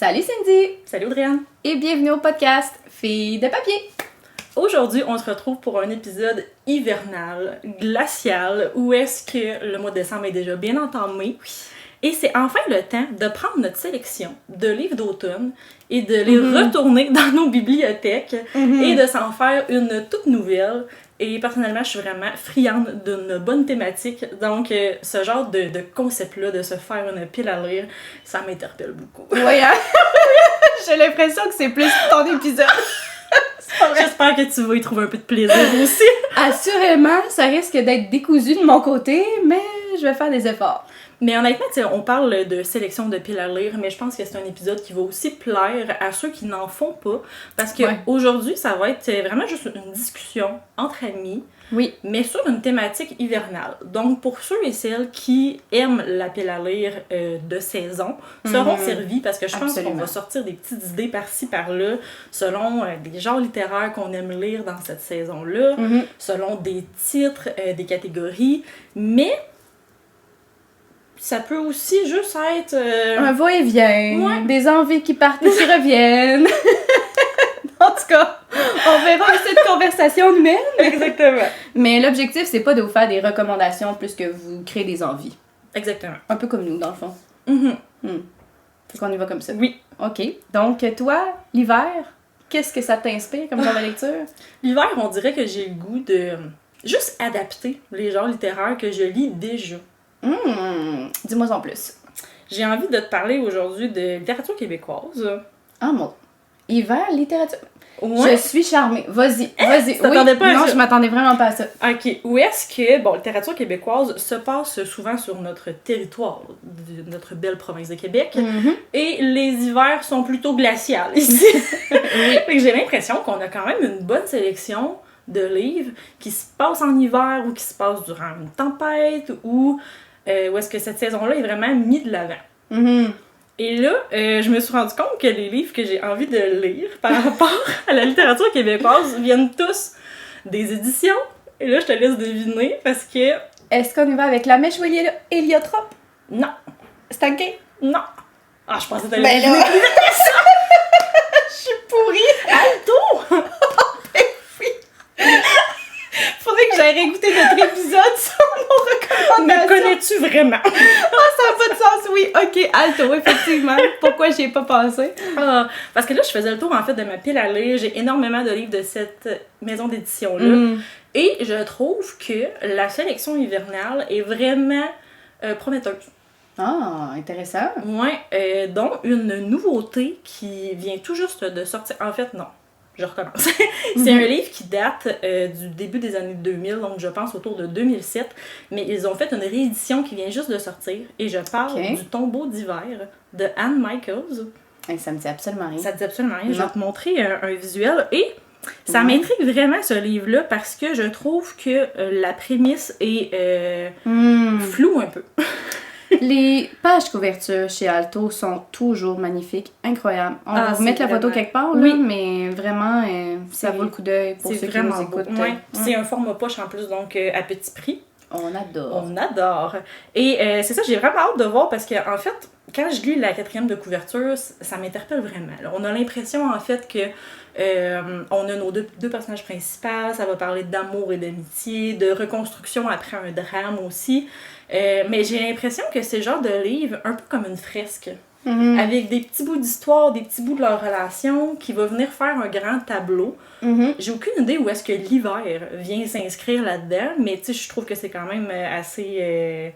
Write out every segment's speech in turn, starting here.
Salut Cindy! Salut Audriane! Et bienvenue au podcast Filles de papier! Aujourd'hui, on se retrouve pour un épisode hivernal, glacial, où est-ce que le mois de décembre est déjà bien entamé. Et c'est enfin le temps de prendre notre sélection de livres d'automne et de les retourner dans nos bibliothèques et de s'en faire une toute nouvelle. Et personnellement, je suis vraiment friande d'une bonne thématique. Donc, ce genre de concept-là, de se faire une pile à lire, ça m'interpelle beaucoup. Oui, hein? J'ai l'impression que c'est plus ton épisode. J'espère que tu vas y trouver un peu de plaisir aussi. Assurément, ça risque d'être décousu de mon côté, mais je vais faire des efforts. Mais honnêtement, on parle de sélection de piles à lire, mais je pense que c'est un épisode qui va aussi plaire à ceux qui n'en font pas. Parce que aujourd'hui, ça va être vraiment juste une discussion entre amis, mais sur une thématique hivernale. Donc, pour ceux et celles qui aiment la pile à lire de saison, seront servis parce que je pense qu'on va sortir des petites idées par-ci, par-là, selon des genres littéraires qu'on aime lire dans cette saison-là, selon des titres, des catégories, mais ça peut aussi juste être un va-et-vient, des envies qui partent et qui reviennent. En tout cas, on verra cette conversation humaine. Exactement. Mais l'objectif, c'est pas de vous faire des recommandations plus que vous créer des envies. Exactement. Un peu comme nous, dans le fond. Fait qu'on y va comme ça. Oui. OK. Donc, toi, l'hiver, qu'est-ce que ça t'inspire comme genre de lecture? L'hiver, on dirait que j'ai le goût de juste adapter les genres littéraires que je lis déjà. Dis-moi en plus. J'ai envie de te parler aujourd'hui de littérature québécoise. Ah mon... Hiver, littérature... Ouais. Je suis charmée. Vas-y. Tu t'attendais pas à ça? Non, je m'attendais vraiment pas à ça. OK. Où est-ce que, littérature québécoise se passe souvent sur notre territoire, de notre belle province de Québec, et les hivers sont plutôt glaciales ici. Fait que j'ai l'impression qu'on a quand même une bonne sélection de livres qui se passent en hiver ou qui se passent durant une tempête ou où est-ce que cette saison-là est vraiment mise de l'avant. Et là, je me suis rendu compte que les livres que j'ai envie de lire par rapport à la littérature québécoise viennent tous des éditions. Et là, je te laisse deviner parce que... Est-ce qu'on y va avec La Mèche ou Héliotrope? Non. Stanké? Non. Ah, je pensais que t'allais Ben deviner là... plus vite. Je suis pourrie! Alto! Faudrait que j'aille réécouter notre épisode sur nos recommandations. Me connais-tu vraiment? Ah, ça n'a pas de sens, oui. OK, Alto, effectivement. Pourquoi j'y ai pas pensé? Parce que là, je faisais le tour, en fait, de ma pile à lire. J'ai énormément de livres de cette maison d'édition-là. Et je trouve que la sélection hivernale est vraiment prometteuse. Ah, intéressant. Ouais, dont une nouveauté qui vient tout juste de sortir. En fait, non. Je recommence. C'est un livre qui date du début des années 2000, donc je pense autour de 2007. Mais ils ont fait une réédition qui vient juste de sortir. Et je parle du Tombeau d'hiver de Anne Michaels. Et ça me dit absolument rien. Ça te dit absolument rien. Je vais te montrer un visuel. Et ça m'intrigue vraiment, ce livre-là, parce que je trouve que la prémisse est floue un peu. Les pages couverture chez Alto sont toujours magnifiques, incroyables. On va vous mettre la photo quelque part, là, mais vraiment, ça vaut le coup d'œil pour ceux qui nous écoutent. C'est un format poche en plus, donc à petit prix. On adore. On adore. Et c'est ça, j'ai vraiment hâte de voir parce que, en fait, quand je lis la 4e de couverture, ça m'interpelle vraiment. Là, on a l'impression, en fait, que on a nos deux personnages principaux, ça va parler d'amour et d'amitié, de reconstruction après un drame aussi. Mais j'ai l'impression que c'est le genre de livre un peu comme une fresque, avec des petits bouts d'histoire, des petits bouts de leur relation, qui va venir faire un grand tableau. J'ai aucune idée où est-ce que l'hiver vient s'inscrire là-dedans, mais tu sais, je trouve que c'est quand même assez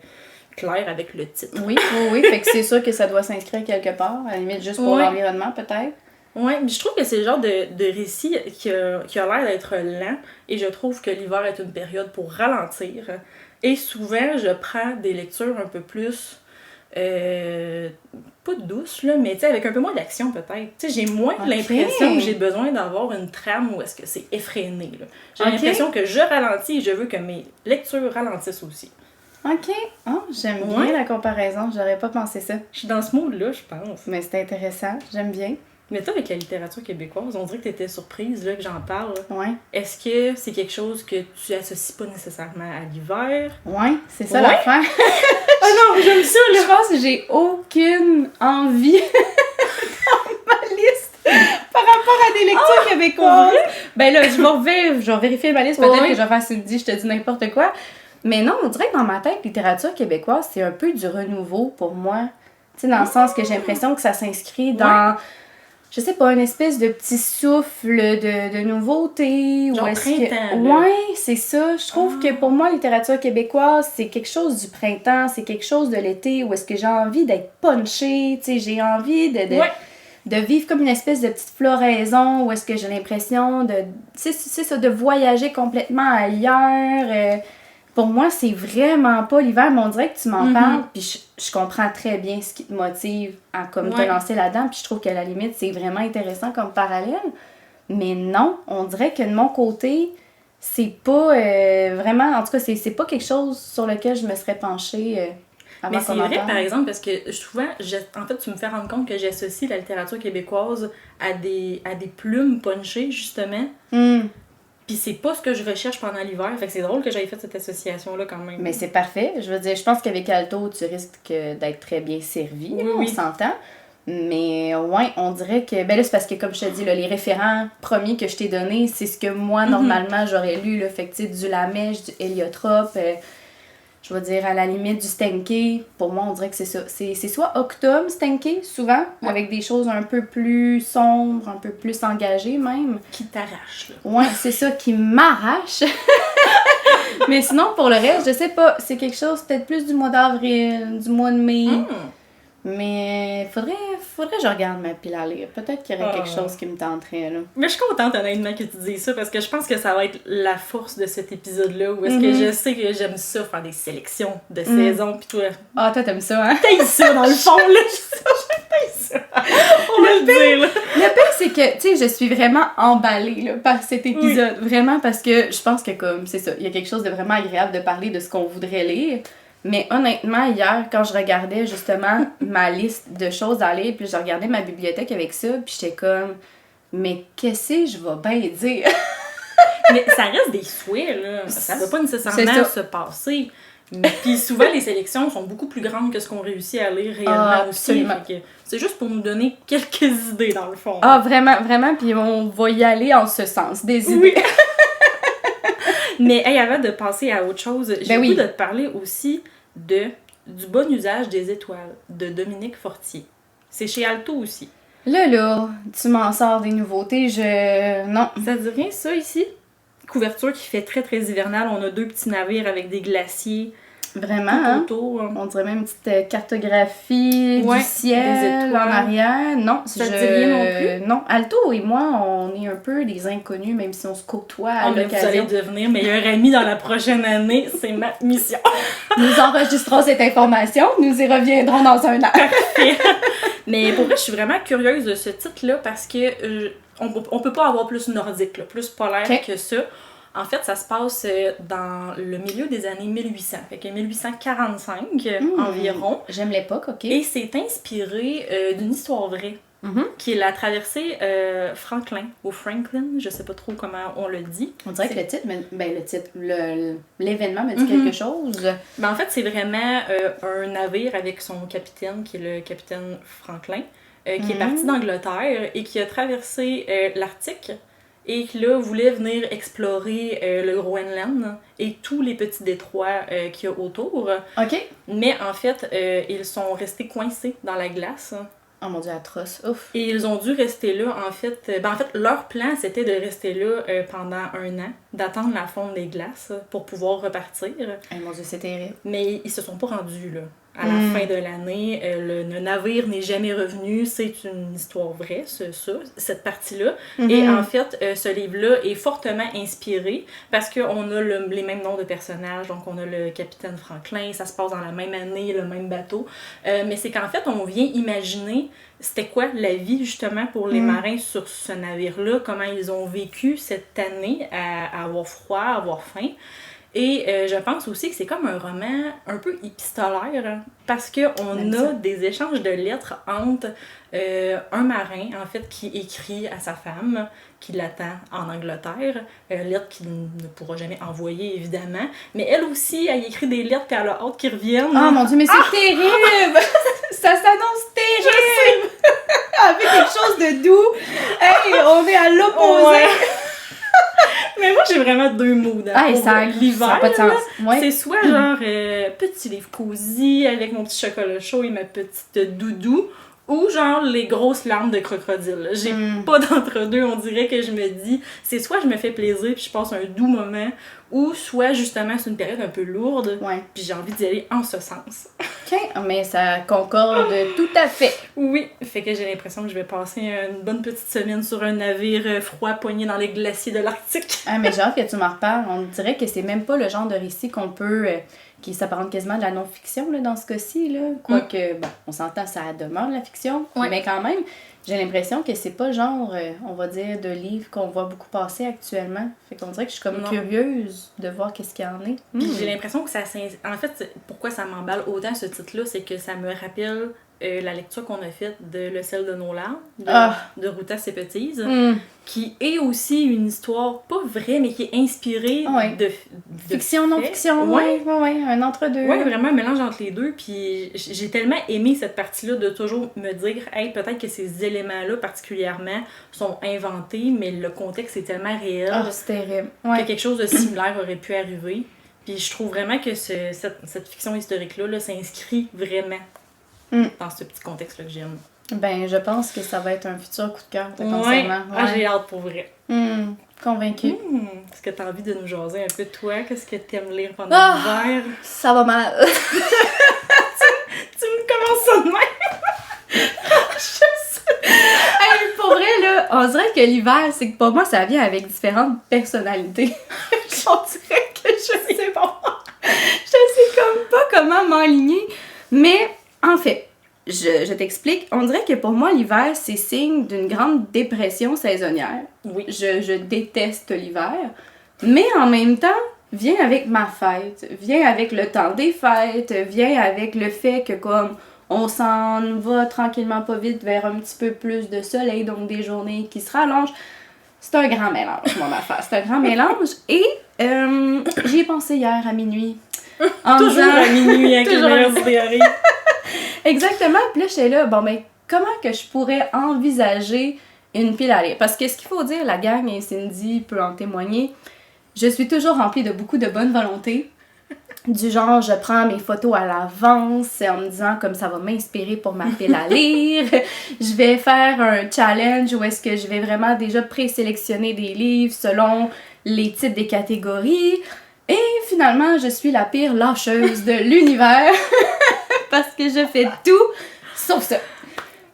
clair avec le titre. Oui, fait que c'est sûr que ça doit s'inscrire quelque part, à la limite juste pour l'environnement peut-être. Oui, mais je trouve que c'est le genre de récit qui a l'air d'être lent, et je trouve que l'hiver est une période pour ralentir. Et souvent, je prends des lectures un peu plus, pas douces, là, mais avec un peu moins d'action peut-être. Tu sais, j'ai moins l'impression que j'ai besoin d'avoir une trame où est-ce que c'est effréné. Là. J'ai l'impression que je ralentis et je veux que mes lectures ralentissent aussi. OK. Oh, j'aime bien la comparaison. J'aurais pas pensé ça. Je suis dans ce mood-là, je pense. Mais c'est intéressant. J'aime bien. Mais toi, avec la littérature québécoise, on dirait que t'étais surprise là, que j'en parle. Ouais. Est-ce que c'est quelque chose que tu associes pas nécessairement à l'hiver? Ouais, c'est ça l'affaire. Ah non, j'aime ça, là! Je pense que j'ai aucune envie rapport à des lectures québécoises. Ben là, je vais vérifier ma liste, peut-être que je vais faire Cindy, je te dis n'importe quoi. Mais non, on dirait que dans ma tête, littérature québécoise, c'est un peu du renouveau pour moi. Tu sais, dans le sens que j'ai l'impression que ça s'inscrit dans, je sais pas, une espèce de petit souffle de nouveauté. Genre printemps. Ouais, c'est ça. Je trouve que pour moi, littérature québécoise, c'est quelque chose du printemps, c'est quelque chose de l'été où est-ce que j'ai envie d'être punchée, tu sais, j'ai envie de vivre comme une espèce de petite floraison où est-ce que j'ai l'impression de, c'est ça, de voyager complètement ailleurs. Pour moi, c'est vraiment pas l'hiver, mais on dirait que tu m'en parles, puis je comprends très bien ce qui te motive à comme te lancer là-dedans, puis je trouve qu'à la limite, c'est vraiment intéressant comme parallèle. Mais non, on dirait que de mon côté, c'est pas vraiment, en tout cas, c'est pas quelque chose sur lequel je me serais penchée avant. Mais c'est vrai, par exemple, parce que souvent, en fait, tu me fais rendre compte que j'associe la littérature québécoise à des plumes punchées, justement. Puis c'est pas ce que je recherche pendant l'hiver. Fait que c'est drôle que j'aie fait cette association-là quand même. Mais c'est parfait. Je veux dire, je pense qu'avec Alto, tu risques d'être très bien servi. Oui, on s'entend. Mais ouais, on dirait que... Ben là, c'est parce que, comme je te dis, là, les référents premiers que je t'ai donnés, c'est ce que moi, normalement, j'aurais lu. Là. Fait que, tu sais, du Lamèche, du Héliotrope, je vais dire, à la limite, du Stenké. Pour moi, on dirait que c'est ça. C'est soit Octobre, Stenké, souvent, avec des choses un peu plus sombres, un peu plus engagées même. Qui t'arrache, là. Ouais, c'est ça, qui m'arrache. Mais sinon, pour le reste, je sais pas, c'est quelque chose peut-être plus du mois d'avril, du mois de mai. Mais faudrait que je regarde ma pile à lire. Peut-être qu'il y aurait quelque chose qui me tenterait, là. Mais je suis contente, honnêtement, que tu dises ça, parce que je pense que ça va être la force de cet épisode-là, où est-ce que je sais que j'aime ça, faire des sélections de saisons, pis toi... Ah, toi, t'aimes ça, hein? T'aimes ça, dans le fond, là! J'aime ça! On va le dire, là! Le pire, c'est que, tu sais, je suis vraiment emballée, là, par cet épisode. Vraiment, parce que je pense que, comme, c'est ça, il y a quelque chose de vraiment agréable de parler de ce qu'on voudrait lire. Mais honnêtement, hier, quand je regardais justement ma liste de choses à lire, puis je regardais ma bibliothèque avec ça, puis j'étais comme, mais qu'est-ce que je vais bien dire? Mais ça reste des souhaits, là. Ça ne va pas nécessairement se passer. Puis souvent, les sélections sont beaucoup plus grandes que ce qu'on réussit à lire réellement aussi. C'est juste pour nous donner quelques idées, dans le fond. Ah, vraiment, vraiment. Puis on va y aller en ce sens, des idées. Oui. Mais hey, avant de passer à autre chose, j'ai envie de te parler aussi du bon usage des étoiles de Dominique Fortier. C'est chez Alto aussi. Là, tu m'en sors des nouveautés, non. Ça te dit rien, ça, ici? Couverture qui fait très, très hivernale. On a 2 petits navires avec des glaciers. Vraiment, hein? Autour. On dirait même une petite cartographie du ciel en arrière. Non, ça te dit rien non plus? Non, Alto et moi, on est un peu des inconnus, même si on se côtoie à l'occasion. Vous allez devenir meilleurs amis dans la prochaine année, c'est ma mission. Nous enregistrons cette information, nous y reviendrons dans un an. Mais pour moi, je suis vraiment curieuse de ce titre-là parce que on peut pas avoir plus nordique, là, plus polaire que ça. En fait, ça se passe dans le milieu des années 1800, fait que 1845 environ. J'aime l'époque, ok. Et c'est inspiré d'une histoire vraie, qui est la traversée Franklin, ou Franklin, je sais pas trop comment on le dit. On dirait que le titre, l'événement me dit quelque chose. Ben, en fait, c'est vraiment un navire avec son capitaine, qui est le capitaine Franklin, qui est parti d'Angleterre et qui a traversé l'Arctique. Et qui, là, voulait venir explorer le Groenland et tous les petits détroits qu'il y a autour. OK. Mais en fait, ils sont restés coincés dans la glace. Oh mon Dieu, atroce. Ouf. Et ils ont dû rester là, en fait. Leur plan, c'était de rester là pendant 1 an, d'attendre la fonte des glaces pour pouvoir repartir. Oh mon Dieu, c'est terrible. Mais ils se sont pas rendus, là. À la fin de l'année, le navire n'est jamais revenu. C'est une histoire vraie, cette partie-là. Et en fait, ce livre-là est fortement inspiré parce qu'on a les mêmes noms de personnages. Donc, on a le capitaine Franklin, ça se passe dans la même année, le même bateau. Mais c'est qu'en fait, on vient imaginer c'était quoi la vie, justement, pour les marins sur ce navire-là, comment ils ont vécu cette année à avoir froid, à avoir faim. Et je pense aussi que c'est comme un roman un peu épistolaire parce qu'on a des échanges de lettres entre un marin, en fait, qui écrit à sa femme, qui l'attend en Angleterre, lettre qu'il ne pourra jamais envoyer, évidemment. Mais elle aussi, elle écrit des lettres puis elle a hâte qu'ils reviennent. Oh mon Dieu, mais c'est terrible! Ça s'annonce terrible! Avec quelque chose de doux. Hey, on est à l'opposé. Ouais. Mais moi, j'ai vraiment deux moods. Ah, ça l'hiver, pas de sens. Ouais. C'est soit genre petit livre cosy avec mon petit chocolat chaud et ma petite doudou, ou genre les grosses larmes de crocodile. J'ai pas d'entre-deux. On dirait que je me dis, c'est soit je me fais plaisir puis je passe un doux moment, ou soit justement c'est une période un peu lourde puis j'ai envie d'y aller en ce sens. OK, mais ça concorde tout à fait. Oui, fait que j'ai l'impression que je vais passer une bonne petite semaine sur un navire froid poigné dans les glaciers de l'Arctique. Ah, mais j'ai hâte que tu m'en reparles. On dirait que c'est même pas le genre de récit qu'on peut... qui s'apparente quasiment de la non-fiction là, dans ce cas-ci. Là. Quoique, bon, on s'entend, ça demeure la fiction, mais quand même, j'ai l'impression que c'est pas genre, on va dire, de livres qu'on voit beaucoup passer actuellement. Fait qu'on dirait que je suis comme curieuse de voir qu'est-ce qu'il y en est. J'ai l'impression que ça... En fait, pourquoi ça m'emballe autant ce titre-là, c'est que ça me rappelle la lecture qu'on a faite de Le sel de nos larmes, de Ruta Sepetys, qui est aussi une histoire pas vraie, mais qui est inspirée de fiction, non-fiction, un entre-deux. Oui, vraiment un mélange entre les deux, puis j'ai tellement aimé cette partie-là de toujours me dire, hey, peut-être que ces éléments-là particulièrement sont inventés, mais le contexte est tellement réel c'est terrible. Que quelque chose de similaire aurait pu arriver. Puis je trouve vraiment que cette fiction historique-là là, s'inscrit vraiment dans ce petit contexte-là que j'aime. Ben, je pense que ça va être un futur coup de cœur, potentiellement. Ah, j'ai hâte pour vrai. Convaincue. Est-ce que t'as envie de nous jaser un peu de toi? Qu'est-ce que t'aimes lire pendant l'hiver? Ça va mal. tu me commences ça de même? Je sais. Hey, pour vrai, là, on dirait que l'hiver, c'est que pour moi, ça vient avec différentes personnalités. On dirait que je sais pas. Je sais comme pas comment m'enligner. Mais, en fait, je t'explique. On dirait que pour moi, l'hiver, c'est signe d'une grande dépression saisonnière. Oui. Je déteste l'hiver. Mais en même temps, vient avec ma fête, vient avec le temps des fêtes, vient avec le fait que comme on s'en va tranquillement pas vite vers un petit peu plus de soleil, donc des journées qui se rallongent. C'est un grand mélange, mon affaire. C'est un grand mélange. Et j'y ai pensé hier à minuit. Toujours à minuit, avec les meilleures théories. Exactement. Puis là, j'étais là, bon, mais comment que je pourrais envisager une pile à lire? Parce que ce qu'il faut dire, la gang, et Cindy peut en témoigner, je suis toujours remplie de beaucoup de bonne volonté. Du genre, je prends mes photos à l'avance en me disant comme ça va m'inspirer pour ma pile à lire. Je vais faire un challenge où est-ce que je vais vraiment déjà présélectionner des livres selon les titres des catégories. Et finalement, je suis la pire lâcheuse de l'univers parce que je fais tout sauf ça.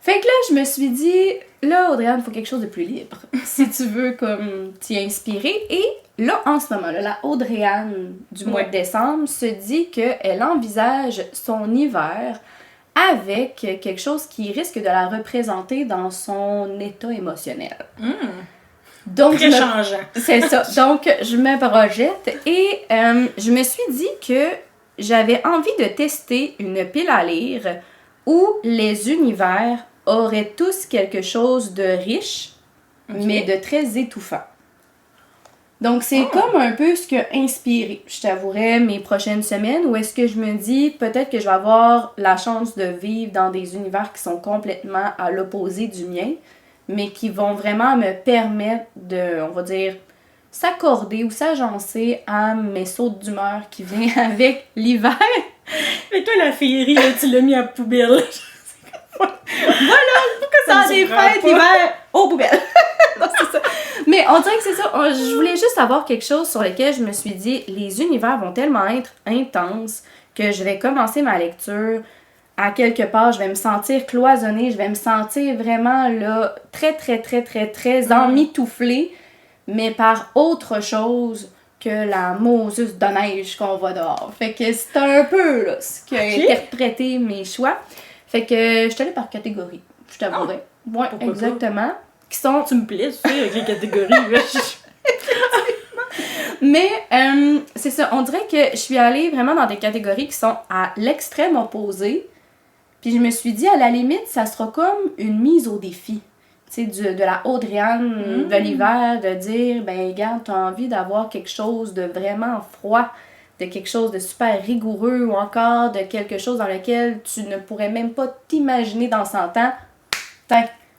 Fait que là, je me suis dit, là, Audrey-Anne, il faut quelque chose de plus libre si tu veux comme t'y inspirer. Et là, en ce moment-là, la Audrey-Anne du mois de décembre se dit qu'elle envisage son hiver avec quelque chose qui risque de la représenter dans son état émotionnel. Donc, très changeant. C'est ça. Donc, je me projette et je me suis dit que j'avais envie de tester une pile à lire où les univers auraient tous quelque chose de riche, mais de très étouffant. Donc, c'est comme un peu ce qui a inspiré, je t'avouerais, mes prochaines semaines, où est-ce que je me dis, peut-être que je vais avoir la chance de vivre dans des univers qui sont complètement à l'opposé du mien, mais qui vont vraiment me permettre de, on va dire, s'accorder ou s'agencer à mes sautes d'humeur qui viennent avec l'hiver. Mais toi, la féerie, là, tu l'as mis à poubelle. Voilà! Ça des fêtes, l'hiver, aux poubelles! Non, c'est ça. Mais on dirait que c'est ça. Je voulais juste avoir quelque chose sur lequel je me suis dit, les univers vont tellement être intenses que je vais commencer ma lecture. À quelque part, je vais me sentir cloisonnée, je vais me sentir vraiment là, très, très, très, très, très emmitouflée, mais par autre chose que la Moses de neige qu'on voit dehors. Fait que c'est un peu là, ce qui a interprété mes choix. Fait que je suis allée par catégorie, je t'avouerais. Ouais, exactement. Qui sont... Tu me plais, tu sais, avec les catégories. Mais c'est ça, on dirait que je suis allée vraiment dans des catégories qui sont à l'extrême opposé. Puis je me suis dit, à la limite, ça sera comme une mise au défi. Tu sais, de la Audrey-Anne de l'hiver, de dire, ben regarde, t'as envie d'avoir quelque chose de vraiment froid, de quelque chose de super rigoureux ou encore de quelque chose dans lequel tu ne pourrais même pas t'imaginer dans 100 ans.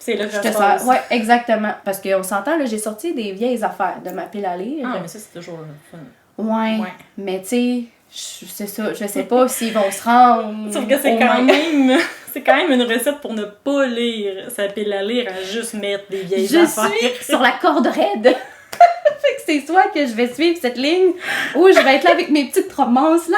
c'est là que Je ça te se sers. passe. Ouais, exactement. Parce qu'on s'entend, là, j'ai sorti des vieilles affaires de ma pile à lire. Ah, mais ça, c'est toujours le fun. Ouais. Ouais. Mais tu sais, c'est ça, je sais pas s'ils vont se rendre. Sauf que c'est au quand même. même... C'est quand même une recette pour ne pas lire sa pile à lire, à juste mettre des vieilles Je affaires. suis sur la corde raide. Fait que c'est soit que je vais suivre cette ligne ou je vais être là avec mes petites romances,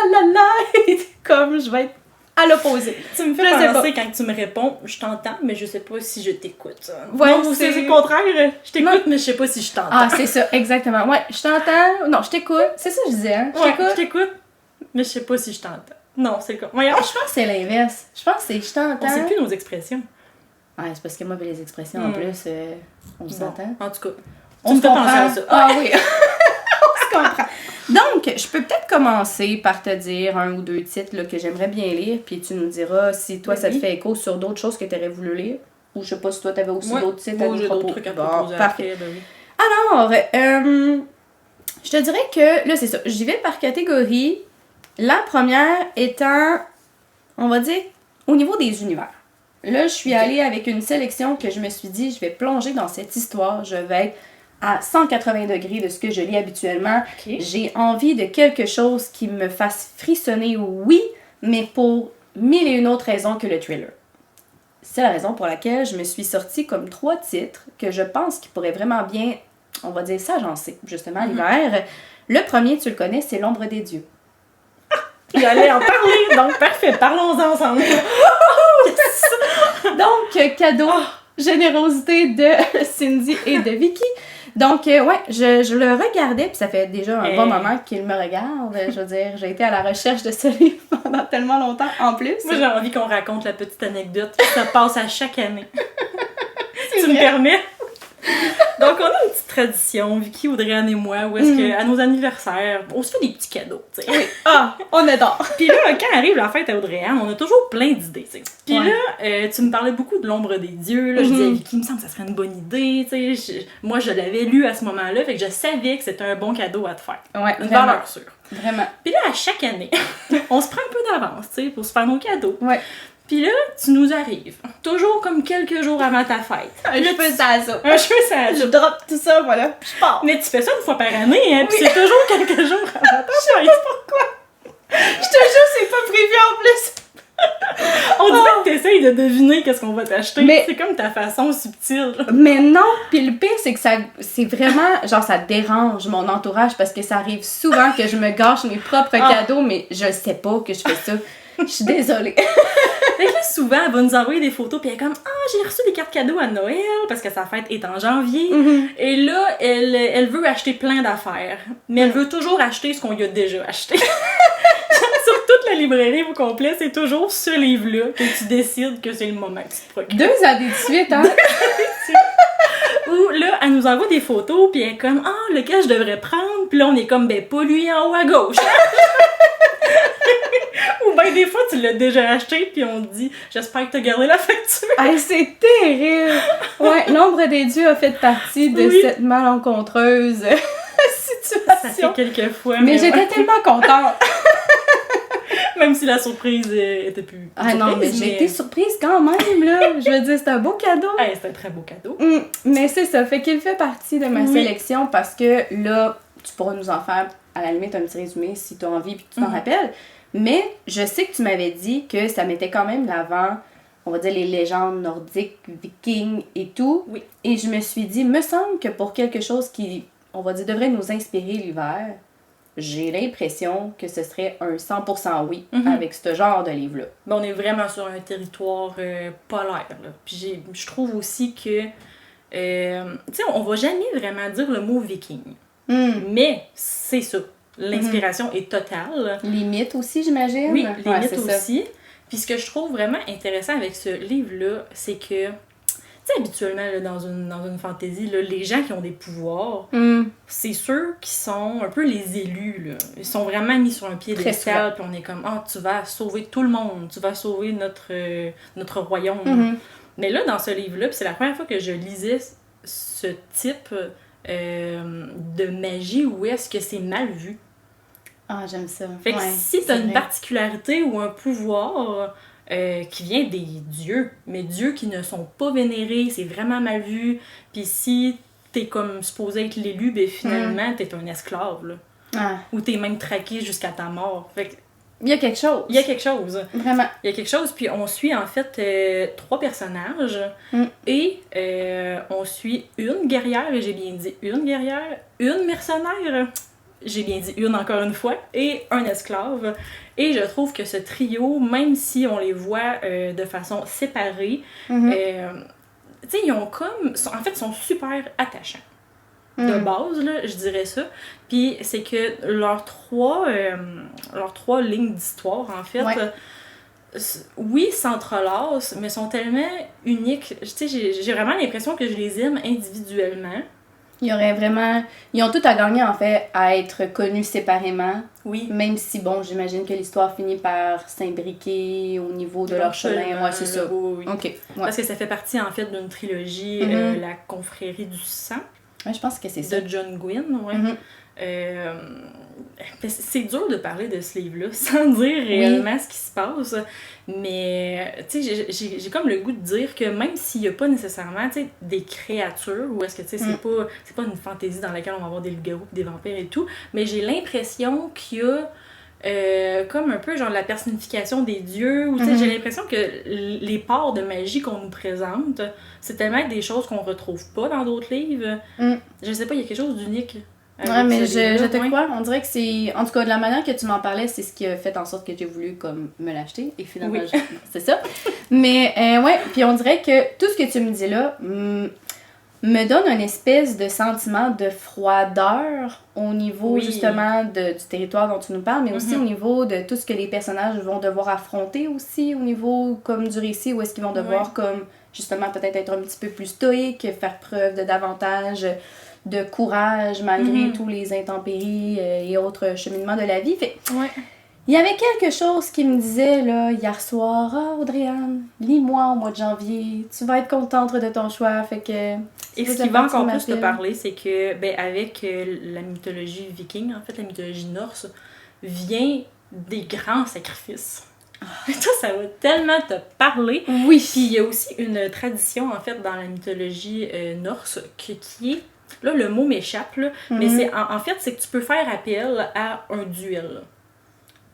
et comme je vais être à l'opposé. Tu me fais Je sais penser quand tu me réponds, je t'entends, mais je sais pas si je t'écoute. Ouais, non, c'est le contraire, je t'écoute, Non. mais je sais pas si je t'entends. Ah, c'est ça, exactement. Ouais, je t'entends. Non, je t'écoute. C'est ça que je disais, hein. Ouais, je t'écoute, mais je sais pas si je t'entends. Non, c'est quoi? Voyons. Je pense que c'est l'inverse. Je pense que c'est je t'entends. On sait plus nos expressions. Ouais, c'est parce que moi, les expressions en plus, on s'entend. En tout cas, On tu me se fais comprend. penser à ça. Ah oui, on se comprend. Donc, je peux peut-être commencer par te dire un ou deux titres là, que j'aimerais bien lire, puis tu nous diras si toi, ça te Oui. fait écho sur d'autres choses que tu aurais voulu lire, ou je sais pas si toi, tu avais aussi Ouais. d'autres titres à Moi, nous j'ai d'autres proposer. trucs à Bon, proposer parfait. après, ben oui. Alors, je te dirais que, là, c'est ça, j'y vais par catégorie. La première étant, on va dire, au niveau des univers. Là, je suis allée avec une sélection que je me suis dit, je vais plonger dans cette histoire, je vais être à 180 degrés de ce que je lis habituellement. Ok. J'ai envie de quelque chose qui me fasse frissonner, oui, mais pour mille et une autres raisons que le thriller. C'est la raison pour laquelle je me suis sortie comme 3 titres que je pense qui pourraient vraiment bien, on va dire, s'agencer, justement, à l'hiver. Le premier, tu le connais, c'est L'ombre des dieux. J'allais en parler, donc parfait, parlons ensemble. Donc, cadeau, générosité de Cindy et de Vicky. Donc, ouais, je le regardais, puis ça fait déjà un bon moment qu'il me regarde. Je veux dire, j'ai été à la recherche de ce livre pendant tellement longtemps en plus. Moi, j'ai envie qu'on raconte la petite anecdote. Ça passe à chaque année. Tu me permets? Donc, on a une petite tradition, Vicky, Audrey-Anne et moi, où est-ce qu'à nos anniversaires, on se fait des petits cadeaux, tu sais. Oui. Ah, on adore. Puis là, quand arrive la fête à Audrey-Anne, on a toujours plein d'idées, tu sais. Puis Ouais. là, tu me parlais beaucoup de L'ombre des dieux, là, je disais, Vicky, il me semble que ça serait une bonne idée, tu sais. Moi, je l'avais lu à ce moment-là, fait que je savais que c'était un bon cadeau à te faire. Ouais, Une vraiment. valeur sûre. Vraiment. Puis là, à chaque année, on se prend un peu d'avance, tu sais, pour se faire nos cadeaux. Ouais. Puis là, tu nous arrives, toujours comme quelques jours avant ta fête. Un cheveu ça ça. Un cheveu, ça Je drop tout ça, voilà, puis je pars. Mais tu fais ça une fois par année, hein, puis c'est toujours quelques jours avant ta fête. Je te jure, c'est pas prévu en plus. On dirait que t'essayes de deviner qu'est-ce qu'on va t'acheter. Mais- C'est comme ta façon subtile. Mais non, puis le pire, c'est que ça, c'est vraiment, genre, ça dérange mon entourage parce que ça arrive souvent que je me gâche mes propres cadeaux, mais je sais pas que je fais ça. Je suis désolée. Fait que là, souvent, elle va nous envoyer des photos, puis elle est comme « Ah, j'ai reçu des cartes cadeaux à Noël, parce que sa fête est en janvier. Et là, elle veut acheter plein d'affaires. Mais elle veut toujours acheter ce qu'on lui a déjà acheté. Sur toute la librairie au complet, c'est toujours ce livre-là que tu décides que c'est le moment que tu te procures. 2 années de suite, hein? Ou là, elle nous envoie des photos, puis elle est comme « Ah, lequel je devrais prendre? » Puis là, on est comme « Ben, pas lui en haut à gauche. » Ou ben des fois, tu l'as déjà acheté, puis on te dit « J'espère que t'as gardé la facture. » Hey, c'est terrible! Ouais, L'ombre des dieux a fait partie de Oui. cette malencontreuse Ça fait situation. quelques fois, Mais j'étais ouais. tellement contente. Même si la surprise était plus Ah non, mais surprise, j'ai été surprise quand même, là. Je veux dire, c'est un beau cadeau. Hey, c'est un très beau cadeau. Mais c'est ça, fait qu'il fait partie de ma Oui. sélection parce que là, tu pourras nous en faire à la limite un petit résumé si tu as envie et que tu t'en rappelles. Mais je sais que tu m'avais dit que ça mettait quand même l'avant, on va dire, les légendes nordiques, vikings et tout. Oui. Et je me suis dit, me semble que pour quelque chose qui, on va dire, devrait nous inspirer l'hiver, j'ai l'impression que ce serait un 100% oui avec ce genre de livre-là. Ben, on est vraiment sur un territoire polaire. Là. Puis je trouve aussi que, tu sais, on va jamais vraiment dire le mot viking. Mais c'est ça. L'inspiration est totale. Limite aussi, j'imagine. Oui, Ouais, limite c'est ça. aussi. Puis ce que je trouve vraiment intéressant avec ce livre-là, c'est que, tu sais, habituellement, là, dans une fantaisie, là, les gens qui ont des pouvoirs, c'est ceux qui sont un peu les élus, là. Ils sont vraiment mis sur un piédestal, puis on est comme, ah, tu vas sauver tout le monde, tu vas sauver notre royaume. Mais là, dans ce livre-là, puis c'est la première fois que je lisais ce type de magie où est-ce que c'est mal vu. Ah, j'aime ça. Fait que si t'as une particularité ou un pouvoir, qui vient des dieux, mais dieux qui ne sont pas vénérés, c'est vraiment mal vu. Puis si t'es comme supposé être l'élu, ben finalement, t'es un esclave, là. Ah. Ou t'es même traqué jusqu'à ta mort. Fait que il y a quelque chose. il y a quelque chose. Vraiment. Il y a quelque chose, puis on suit en fait 3 personnages et on suit une guerrière, et j'ai bien dit une guerrière, une mercenaire, j'ai bien dit une encore une fois, et un esclave. Et je trouve que ce trio, même si on les voit de façon séparée, tu sais, ils ont comme. En fait, ils sont super attachants. De base, là, je dirais ça. Puis c'est que leurs trois lignes d'histoire, en fait, oui, s'entrelacent, mais sont tellement uniques. Tu sais, j'ai vraiment l'impression que je les aime individuellement. Il y aurait vraiment... Ils ont tout à gagner, en fait, à être connus séparément. Oui. Même si, bon, j'imagine que l'histoire finit par s'imbriquer au niveau de leur chemin. Ouais, c'est ça. Oui. OK. Ouais. Parce que ça fait partie, en fait, d'une trilogie, La Confrérie du Sang. Ouais, je pense que c'est ça. De John Gwynne, c'est dur de parler de ce livre-là sans dire réellement ce qui se passe, mais tu sais, j'ai comme le goût de dire que même s'il n'y a pas nécessairement des créatures, ou est-ce que tu sais, c'est pas une fantaisie dans laquelle on va avoir des loups-garous, des vampires et tout, mais j'ai l'impression qu'il y a comme un peu genre la personnification des dieux, ou j'ai l'impression que les parts de magie qu'on nous présente, c'est tellement des choses qu'on retrouve pas dans d'autres livres. Je sais pas, il y a quelque chose d'unique. Ouais, mais je te crois. On dirait que c'est... En tout cas, de la manière que tu m'en parlais, c'est ce qui a fait en sorte que j'ai voulu comme me l'acheter. Et finalement, c'est ça. Mais ouais, puis on dirait que tout ce que tu me dis là me donne une espèce de sentiment de froideur au niveau justement du territoire dont tu nous parles, mais aussi au niveau de tout ce que les personnages vont devoir affronter aussi, au niveau comme du récit, où est-ce qu'ils vont devoir comme justement peut-être être un petit peu plus stoïques, faire preuve de davantage de courage malgré tous les intempéries et autres cheminements de la vie. Fait, il y avait quelque chose qui me disait là, hier soir, « Ah, Audrey-Anne, lis-moi au mois de janvier, tu vas être contente de ton choix. » Fait que... Et ce qui va encore plus te parler, c'est que avec la mythologie viking, en fait la mythologie norse, vient des grands sacrifices. Ça va tellement te parler. Oui. Puis il y a aussi une tradition, en fait, dans la mythologie norse qui est... Là, le mot m'échappe, là, mais c'est en fait, c'est que tu peux faire appel à un duel.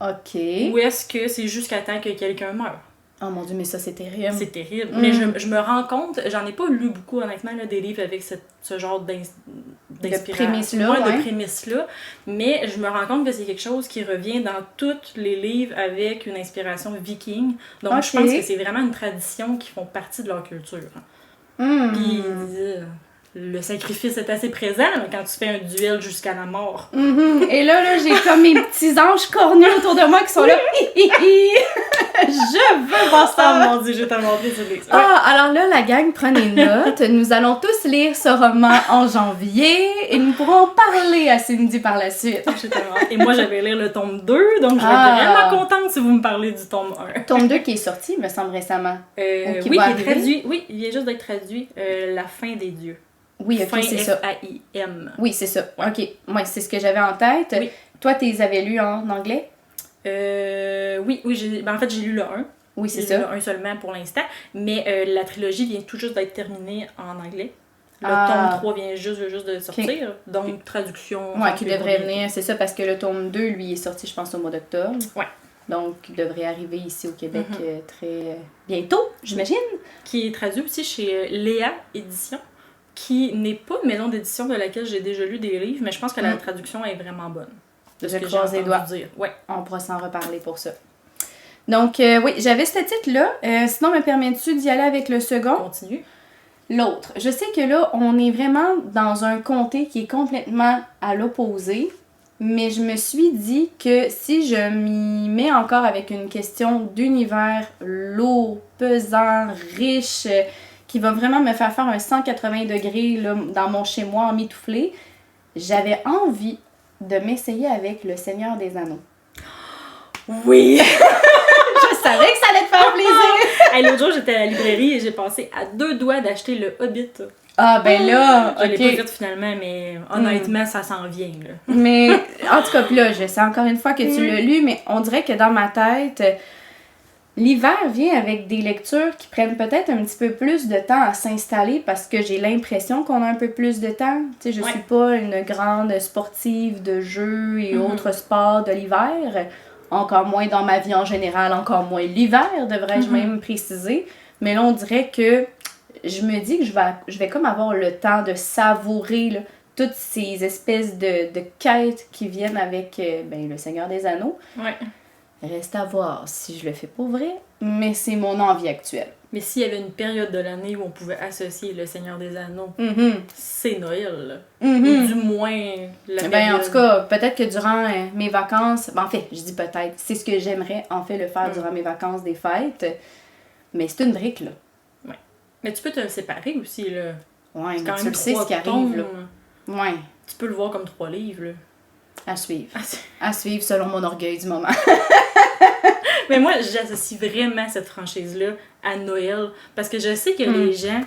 OK. Ou est-ce que c'est jusqu'à temps que quelqu'un meure? Oh mon Dieu, mais ça, c'est terrible. C'est terrible. Mais je me rends compte, j'en ai pas lu beaucoup, honnêtement, là, des livres avec ce genre d'inspiration. De prémisse-là. Mais je me rends compte que c'est quelque chose qui revient dans tous les livres avec une inspiration viking. Donc, je pense que c'est vraiment une tradition qui font partie de leur culture. Puis, le sacrifice est assez présent quand tu fais un duel jusqu'à la mort. Et là, j'ai comme mes petits anges cornus autour de moi qui sont là. Je veux voir ça. Oh mon Dieu, je vais tellement envie de lire ça. Alors là, la gang, prenez note. Nous allons tous lire ce roman en janvier et nous pourrons parler à Cindy par la suite. Et moi, j'avais lire le tome 2, donc je vais être vraiment contente si vous me parlez du tome 1. Tome 2 qui est sorti, me semble récemment. Oui, il est traduit. Oui, il vient juste d'être traduit. La fin des dieux. Oui, ok, c'est ça. F-A-I-M. Oui, c'est ça. Ok, ouais, c'est ce que j'avais en tête. Oui. Toi, tu les avais lus en anglais? Oui, en fait, j'ai lu le 1. Oui, c'est ça. J'ai lu ça. le 1 seulement pour l'instant. Mais la trilogie vient tout juste d'être terminée en anglais. Le tome 3 vient juste de sortir. Okay. Donc, traduction. Ouais, qui devrait venir. C'est ça, parce que le tome 2, lui, est sorti, je pense, au mois d'octobre. Ouais. Donc, il devrait arriver ici au Québec très bientôt, j'imagine. Qui est traduit aussi chez Léa Édition, qui n'est pas une maison d'édition de laquelle j'ai déjà lu des livres, mais je pense que la traduction est vraiment bonne. De ce que j'ai entendu dire. Ouais. On pourra s'en reparler pour ça. Donc, oui, j'avais ce titre-là. Sinon, me permets-tu d'y aller avec le second? Continue. L'autre. Je sais que là, on est vraiment dans un comté qui est complètement à l'opposé, mais je me suis dit que si je m'y mets encore avec une question d'univers lourd, pesant, riche, qui va vraiment me faire un 180 degrés là, dans mon chez-moi en mitouflé, j'avais envie de m'essayer avec Le Seigneur des Anneaux. Oui! Je savais que ça allait te faire plaisir! L'autre jour, j'étais à la librairie et j'ai passé à 2 doigts d'acheter le Hobbit. Ah, ben là, je l'ai pas fait finalement, mais honnêtement, ça s'en vient. Là. Mais, en tout cas, là, je sais encore une fois que tu l'as lu, mais on dirait que dans ma tête, l'hiver vient avec des lectures qui prennent peut-être un petit peu plus de temps à s'installer parce que j'ai l'impression qu'on a un peu plus de temps. Tu sais, je suis pas une grande sportive de jeux et autres sports de l'hiver. Encore moins dans ma vie en général, encore moins l'hiver, devrais-je même préciser. Mais là, on dirait que je me dis que je vais comme avoir le temps de savourer là, toutes ces espèces de quêtes qui viennent avec le Seigneur des Anneaux. Ouais. Reste à voir si je le fais pour vrai, mais c'est mon envie actuelle. Mais s'il y avait une période de l'année où on pouvait associer le Seigneur des Anneaux, c'est Noël. Ou du moins la période. En tout cas, peut-être que durant mes vacances... en fait, je dis peut-être, c'est ce que j'aimerais en fait le faire durant mes vacances des fêtes. Mais c'est une brique, là. Ouais. Mais tu peux te le séparer aussi, là. Ouais, mais tu le sais ce qui arrive, là. Ouais. Tu peux le voir comme 3 livres, là. À suivre. À suivre selon mon orgueil du moment. Mais moi, j'associe vraiment cette franchise-là à Noël. Parce que je sais que les gens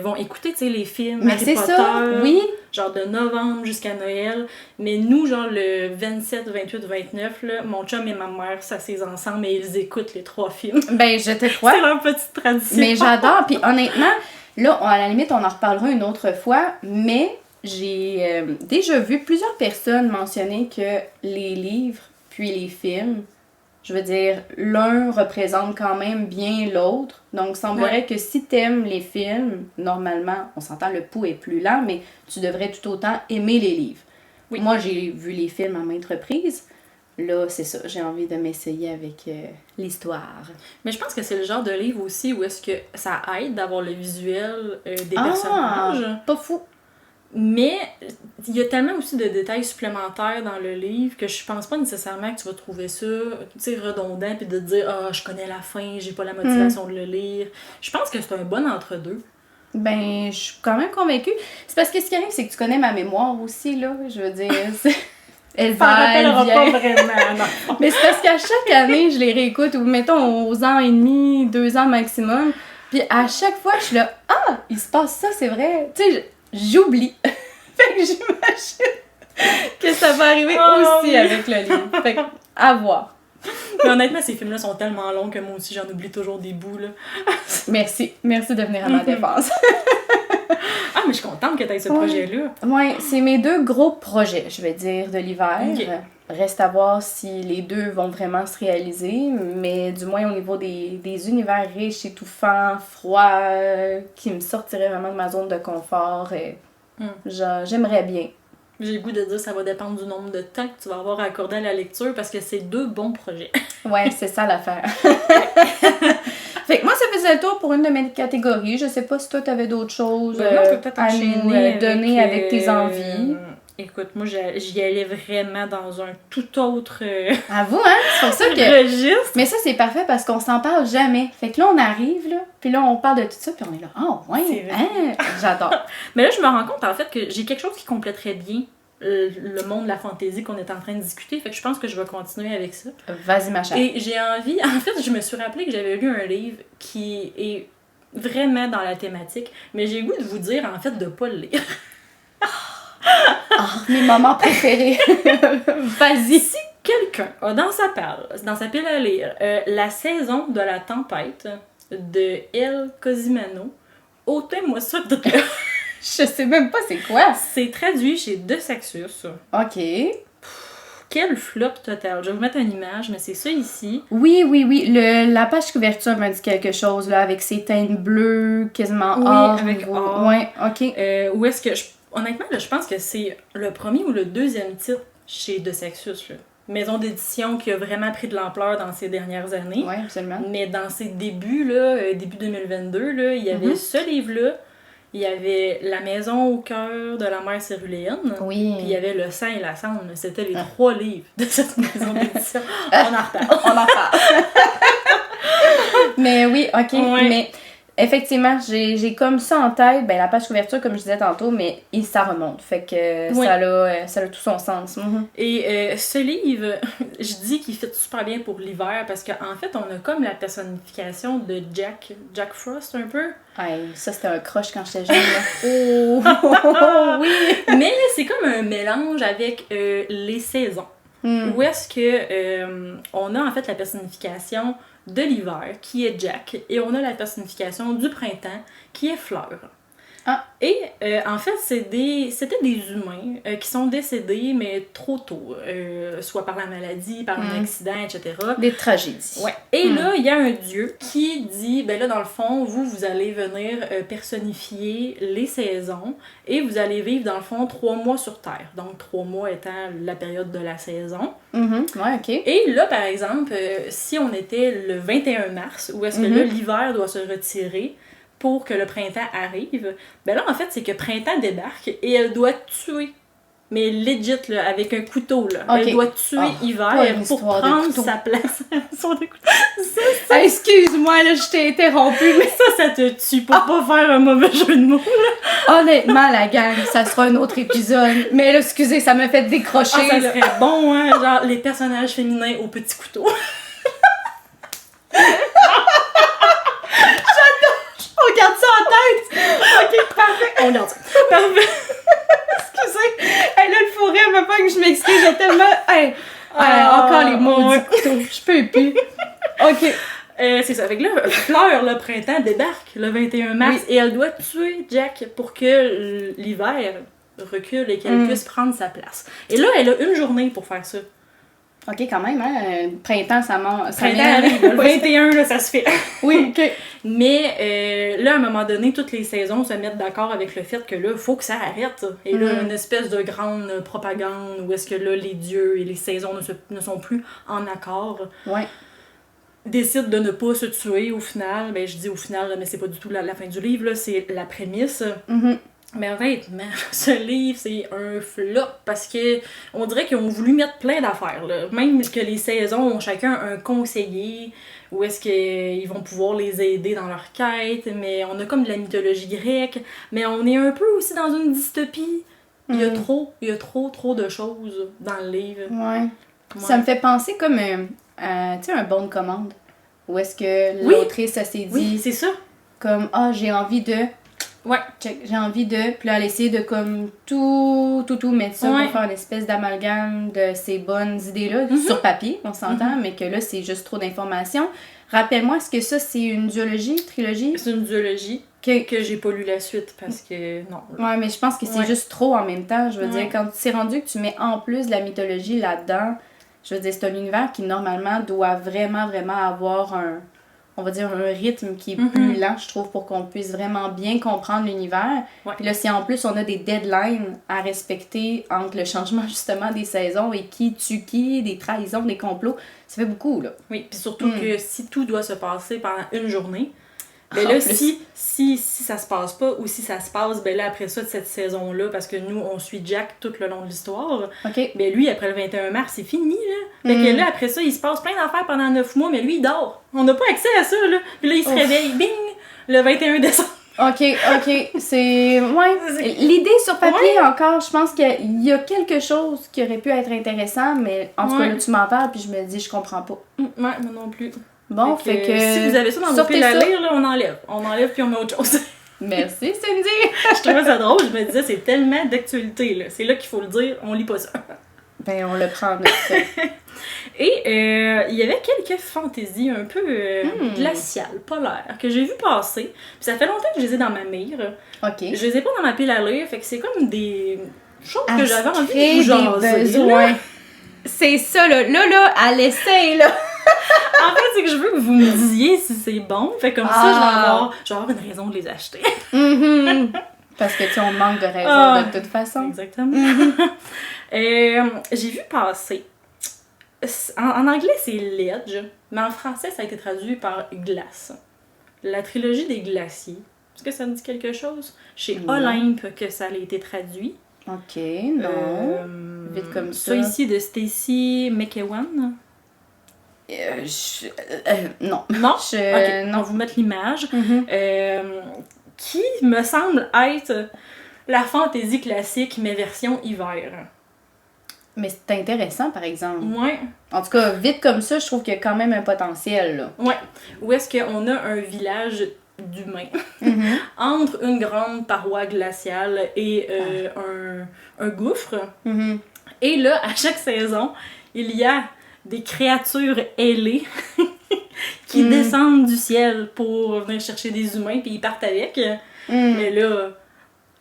vont écouter, tu sais, les films Harry Potter. Ça, oui. Genre de novembre jusqu'à Noël. Mais nous, genre le 27, 28, 29, là, mon chum et ma mère s'assisent ensemble et ils écoutent les 3 films. Ben, je te crois. C'est leur petite tradition. Mais j'adore. Puis honnêtement, là, à la limite, on en reparlera une autre fois. Mais j'ai déjà vu plusieurs personnes mentionner que les livres puis les films, je veux dire, l'un représente quand même bien l'autre. Donc, il semblerait que si t'aimes les films, normalement, on s'entend, le pouls est plus lent, mais tu devrais tout autant aimer les livres. Oui. Moi, j'ai vu les films à maintes reprises. Là, c'est ça, j'ai envie de m'essayer avec l'histoire. Mais je pense que c'est le genre de livre aussi où est-ce que ça aide d'avoir le visuel des personnages. Pas fou! Mais il y a tellement aussi de détails supplémentaires dans le livre que je pense pas nécessairement que tu vas trouver ça, tu sais, redondant puis de te dire « Ah, je connais la fin, j'ai pas la motivation de le lire ». Je pense que c'est un bon entre-deux. Ben, je suis quand même convaincue. C'est parce que ce qui arrive, c'est que tu connais ma mémoire aussi, là. Je veux dire, elle va, elle vient. Pas vraiment, non. Mais c'est parce qu'à chaque année, je les réécoute, ou mettons aux ans et demi, 2 ans maximum. Puis à chaque fois, je suis là « Ah, il se passe ça, c'est vrai. » Tu sais, j'oublie. Fait que j'imagine que ça va arriver aussi avec le livre. Fait que, à voir. Mais honnêtement, ces films-là sont tellement longs que moi aussi, j'en oublie toujours des bouts, là. Merci de venir à ma défense. Ah, mais je suis contente que tu aies ce projet-là. Ouais, c'est mes 2 gros projets, je vais dire, de l'hiver. Okay. Reste à voir si les 2 vont vraiment se réaliser, mais du moins au niveau des univers riches, étouffants, froids, qui me sortiraient vraiment de ma zone de confort. J'aimerais bien. J'ai le goût de dire que ça va dépendre du nombre de temps que tu vas avoir à accorder à la lecture parce que c'est 2 bons projets. Ouais, c'est ça l'affaire. Fait que moi, ça faisait le tour pour une de mes catégories. Je sais pas si toi, t'avais d'autres choses à nous donner avec tes envies. Écoute, moi, j'y allais vraiment dans un tout autre Avoue, hein? C'est pour ça que... registre. Mais ça, c'est parfait parce qu'on s'en parle jamais. Fait que là, on arrive, là, puis là, on parle de tout ça, puis on est là, ouais, hein? J'adore. Mais là, je me rends compte, en fait, que j'ai quelque chose qui compléterait bien le monde de la fantaisie qu'on est en train de discuter. Fait que je pense que je vais continuer avec ça. Vas-y, ma chère. Et j'ai envie... En fait, je me suis rappelé que j'avais lu un livre qui est vraiment dans la thématique, mais j'ai le goût de vous dire, en fait, de pas le lire. Mes moments préférés. Vas-y. Si quelqu'un a dans sa pile à lire La saison de la tempête de El Cosimano, ôtez-moi ça de là. Je sais même pas c'est quoi. C'est traduit chez De Saxus. OK. Quel flop total. Je vais vous mettre une image, mais c'est ça ici. Oui. La page couverture m'a dit quelque chose, là, avec ses teintes bleues, quasiment or. Avec or. Ouais, OK. Où est-ce que... Honnêtement, là, je pense que c'est le premier ou le deuxième titre chez De Saxus, là. Maison d'édition qui a vraiment pris de l'ampleur dans ces dernières années. Oui, absolument. Mais dans ses débuts, là, début 2022, là, il y avait ce livre-là. Il y avait La maison au cœur de la mer céruléenne. Oui. Puis il y avait Le sang et la cendre. C'était les 3 livres de cette maison d'édition. On en reparle. Mais oui, OK. Ouais. Mais effectivement, j'ai comme ça en tête, la page couverture, comme je disais tantôt, mais ça remonte. Fait que ça a tout son sens. Et ce livre, je dis qu'il fit super bien pour l'hiver parce qu'en fait, on a comme la personnification de Jack Frost un peu. Ouais, ça c'était un crush quand j'étais jeune. Oh, oui! Mais c'est comme un mélange avec les saisons. où est-ce que on a en fait la personnification de l'hiver, qui est Jack, et on a la personnification du printemps, qui est Fleur. Ah. Et en fait, c'était des humains qui sont décédés, mais trop tôt, soit par la maladie, par un accident, etc. Des tragédies. Ouais. Et là, il y a un dieu qui dit, ben là, dans le fond, vous allez venir personnifier les saisons et vous allez vivre, dans le fond, 3 mois sur Terre. Donc, 3 mois étant la période de la saison. Ouais, ok. Et là, par exemple, si on était le 21 mars, où est-ce que là, l'hiver doit se retirer pour que le printemps arrive, ben là, en fait, c'est que printemps débarque et elle doit tuer. Mais legit, là, avec un couteau, là. Okay. Elle doit tuer hiver pour prendre sa place. Excuse-moi, là, je t'ai interrompu, mais ça te tue pour pas faire un mauvais jeu de mots, là. Honnêtement, la gang, ça sera un autre épisode. Mais là, excusez, ça m'a fait décrocher. Ça serait bon, hein, genre les personnages féminins au petit couteau. On garde ça en tête! Ok, parfait. On garde ça. Parfait. Excusez. Hey, là, le fourré, elle veut pas que je m'excuse. J'ai tellement... Hey, encore les mots du couteau. Je peux plus. Ok. C'est ça. Avec là, Fleur, le printemps, débarque le 21 mars et elle doit tuer Jack pour que l'hiver recule et qu'elle puisse prendre sa place. Et là, elle a 1 journée pour faire ça. Ok, quand même, hein. Printemps, ça Printemps arrive. Le 21, là, ça se fait. Oui, ok. Mais là, à un moment donné, toutes les saisons se mettent d'accord avec le fait que là, il faut que ça arrête. Et là, une espèce de grande propagande où est-ce que là, les dieux et les saisons ne sont plus en accord. Ouais. Décident de ne pas se tuer au final. Ben, je dis au final, mais c'est pas du tout la fin du livre, là, c'est la prémisse. Mais honnêtement, ce livre, c'est un flop parce que on dirait qu'ils ont voulu mettre plein d'affaires, là. Même que les saisons ont chacun un conseiller, où est-ce qu'ils vont pouvoir les aider dans leur quête, mais on a comme de la mythologie grecque, mais on est un peu aussi dans une dystopie. Il y a trop de choses dans le livre. Ouais. Ça me fait penser comme, tu sais, un bon de commande. Où est-ce que l'autrice, ça s'est dit... Oui, c'est ça. Comme, j'ai envie de... Ouais. J'ai envie de... Puis là, elle essaie de comme tout mettre ça pour faire une espèce d'amalgame de ces bonnes idées-là, sur papier, on s'entend, mais que là, c'est juste trop d'informations. Rappelle-moi, est-ce que ça, c'est une duologie, trilogie? C'est une duologie que j'ai pas lu la suite parce que non. Ouais, mais je pense que c'est juste trop en même temps. Je veux dire, quand c'est rendu que tu mets en plus de la mythologie là-dedans, je veux dire, c'est un univers qui, normalement, doit vraiment avoir on va dire, un rythme qui est plus lent, je trouve, pour qu'on puisse vraiment bien comprendre l'univers. Ouais. Puis là, si en plus on a des deadlines à respecter entre le changement, justement, des saisons et qui tue qui, des trahisons, des complots, ça fait beaucoup, là. Oui, puis surtout que si tout doit se passer pendant 1 journée, ben là, si ça se passe pas ou si ça se passe, ben là, après ça, de cette saison-là, parce que nous, on suit Jack tout le long de l'histoire, ben lui, après le 21 mars, c'est fini, là. Fait que là, après ça, il se passe plein d'affaires pendant 9 mois, mais lui, il dort. On n'a pas accès à ça, là. Puis là, il se réveille, bing, le 21 décembre. Ok, c'est... Ouais, l'idée sur papier, encore, je pense qu'il y a quelque chose qui aurait pu être intéressant, mais en tout cas, là, tu m'en parles, puis je me dis, je comprends pas. Ouais, moi non plus. Bon, fait que... Si vous avez ça dans vos piles à lire, là, on enlève. On enlève puis on met autre chose. Merci, Cindy! Je trouvais ça drôle, je me disais, c'est tellement d'actualité, là. C'est là qu'il faut le dire, on lit pas ça. Ben, on le prend en note. Et il y avait quelques fantaisies un peu glaciales, polaires, que j'ai vu passer. Puis ça fait longtemps que je les ai dans ma mire. Ok. Je les ai pas dans ma pile à lire, fait que c'est comme des choses que j'avais envie de vous jaser. Besoins. C'est ça, là, elle essaie, là. En fait, c'est que je veux que vous me disiez si c'est bon. Fait comme ça, je vais avoir une raison de les acheter. Parce que, tu sais, on manque de raison de toute façon. Exactement. J'ai vu passer. En anglais, c'est Ledge, mais en français, ça a été traduit par Glace. La trilogie des glaciers. Est-ce que ça me dit quelque chose? Chez Olympe que ça a été traduit. Ok, non. Vite comme ça. Ça ici de Stacy McEwan. Non. Non? Ok, on va vous mettre l'image. Qui me semble être la fantaisie classique, mais version hiver. Mais c'est intéressant, par exemple. Ouais. En tout cas, vite comme ça, je trouve qu'il y a quand même un potentiel, là. Ouais. Où est-ce qu'on a un village d'humains entre une grande paroi glaciale et un gouffre. Et là, à chaque saison, il y a des créatures ailées qui descendent du ciel pour venir chercher des humains, puis ils partent avec. Mais là,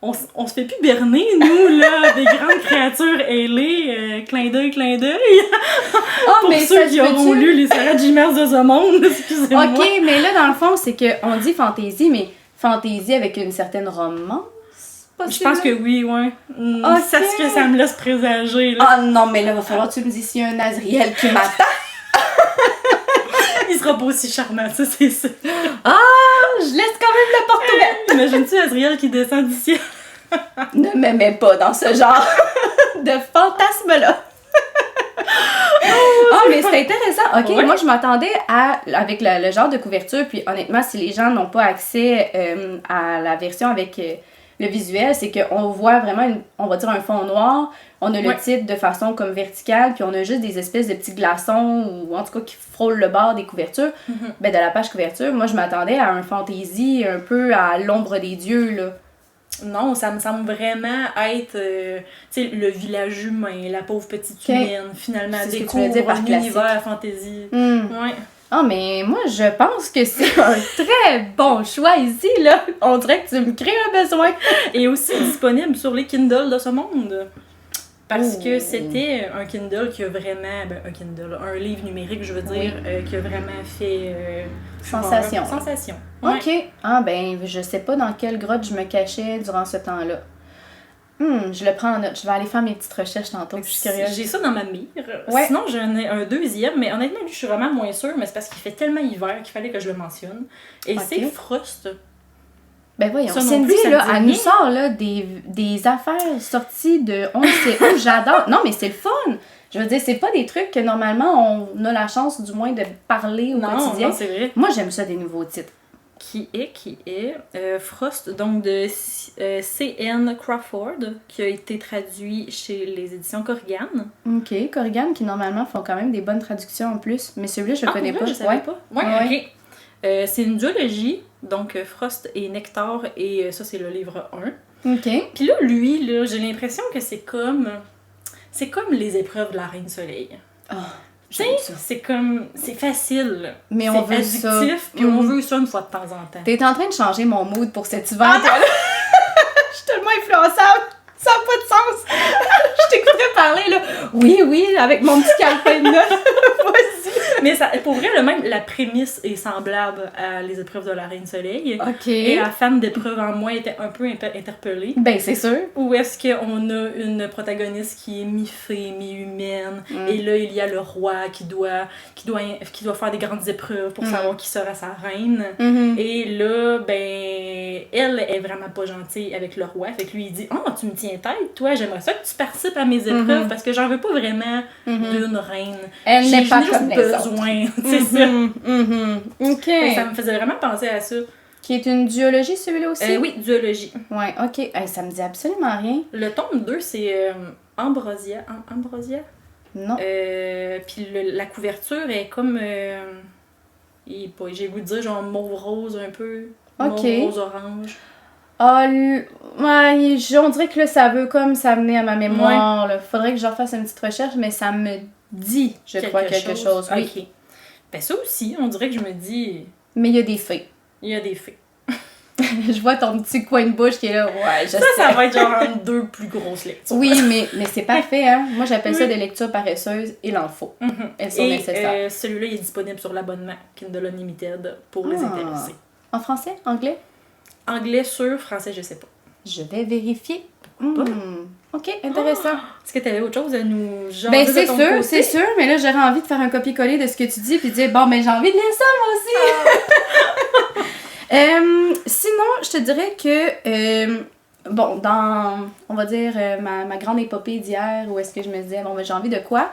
on se fait plus berner, nous, là, des grandes créatures ailées, clin d'œil, pour mais ceux qui auront lu les Sarah J. Maas de ce monde, excusez-moi. Ok, mais là, dans le fond, c'est qu'on dit fantaisie, mais fantaisie avec une certaine romance. Je pense que oui, ouais. C'est ce que ça me laisse présager, là. Ah non, mais là, va falloir que tu me dises s'il y a un Azriel qui m'attend. Il sera pas aussi charmant, ça, c'est ça. Ah, je laisse quand même la porte ouverte. Imagine-tu Azriel qui descend du ciel? Ne me mets pas dans ce genre de fantasme-là. Ah, mais c'est intéressant. Ok, ouais. moi, je m'attendais avec le genre de couverture, puis honnêtement, si les gens n'ont pas accès à la version avec le visuel, c'est qu'on voit vraiment, on va dire, un fond noir. On a le titre de façon comme verticale, puis on a juste des espèces de petits glaçons, ou en tout cas qui frôlent le bord des couvertures, de la page couverture. Moi, je m'attendais à un fantasy un peu à l'ombre des dieux, là. Non, ça me semble vraiment être, tu sais, le village humain, la pauvre petite humaine, finalement, découvre un univers fantasy. Ouais. Ah, mais moi, je pense que c'est un très bon choix ici, là. On dirait que tu me crées un besoin. Et aussi disponible sur les Kindle de ce monde. Parce que c'était un Kindle qui a vraiment... un livre numérique, je veux dire, qui a vraiment fait... Sensation. Sensation. Ouais. Ok. Ah, ben, je sais pas dans quelle grotte je me cachais durant ce temps-là. Je le prends en note. Je vais aller faire mes petites recherches tantôt. Je suis curieuse. J'ai ça dans ma mire. Ouais. Sinon, j'en ai un deuxième, mais honnêtement, lui, je suis vraiment moins sûre, mais c'est parce qu'il fait tellement hiver qu'il fallait que je le mentionne. Et c'est Frost. Ben voyons, ça Cindy, plus, là, elle nous sort là, des affaires sorties de on sait où, j'adore. Non, mais c'est le fun! Je veux dire, c'est pas des trucs que normalement on a la chance du moins de parler au quotidien. Non, c'est vrai. Moi, j'aime ça, des nouveaux titres. Qui est Frost, donc de C.N. Crawford, qui a été traduit chez les éditions Corrigan. Ok, Corrigan, qui normalement font quand même des bonnes traductions en plus, mais celui-là, je le connais pas. Je savais pas. Ouais, ok. C'est une duologie, donc Frost et Nectar, et ça, c'est le livre 1. Ok. Puis là, lui, là, j'ai l'impression que c'est comme les épreuves de la Reine Soleil. Oh, c'est comme... C'est facile. Mais on veut ça. Puis on veut ça une fois de temps en temps. T'es en train de changer mon mood pour cet hiver, toi, là. Je suis tellement influençable. Ça n'a pas de sens. Je t'écouterais parler, là. Oui, avec mon petit calepin de notes. Vas-y. Mais ça, pour vrai, même la prémisse est semblable à les épreuves de la Reine Soleil. Ok. Et la fan d'épreuve en moi était un peu interpellée. Ben, c'est sûr. Où est-ce qu'on a une protagoniste qui est mi-fée, mi-humaine. Et là, il y a le roi qui doit faire des grandes épreuves pour savoir qui sera sa reine. Et là, ben, elle est vraiment pas gentille avec le roi. Fait que lui, il dit « Oh, tu me tiens tête, toi, j'aimerais ça que tu participes à mes épreuves parce que j'en veux pas vraiment d'une reine. Elle n'est pas comme les autres. » C'est ça. Ok. Ça me faisait vraiment penser à ça. Qui est une duologie, celui-là aussi? Oui, duologie. Ouais, ok. Ça me dit absolument rien. Le tome 2, c'est Ambrosia. Ambrosia? Non. Puis la couverture est comme... j'ai le goût de dire genre mauve rose un peu. Ok. Mauve rose orange. On dirait que là, ça veut comme s'amener à ma mémoire. Là. Faudrait que je refasse une petite recherche, mais ça me dit, je crois, quelque chose. Oui. Ok. Ben ça aussi, on dirait que je me dis... Mais il y a des fées. Il y a des fées. Je vois ton petit coin de bouche qui est là. Ouais, je sais. Ça va être genre une 2 plus grosses lectures. Oui, mais c'est parfait, hein. Moi, j'appelle ça des lectures paresseuses. Il en faut. Elles sont nécessaires. Celui-là, il est disponible sur l'abonnement Kindle Unlimited pour les intéressés. En français? Anglais? Anglais sûr, français, je sais pas. Je vais vérifier. Ok, intéressant. Est-ce que tu avais autre chose à nous jaser? Ben, c'est sûr, mais là, j'aurais envie de faire un copier-coller de ce que tu dis puis de dire, bon, ben, j'ai envie de lire ça, moi aussi. Sinon, je te dirais que, dans, on va dire, ma grande épopée d'hier, où est-ce que je me disais, bon, ben, j'ai envie de quoi?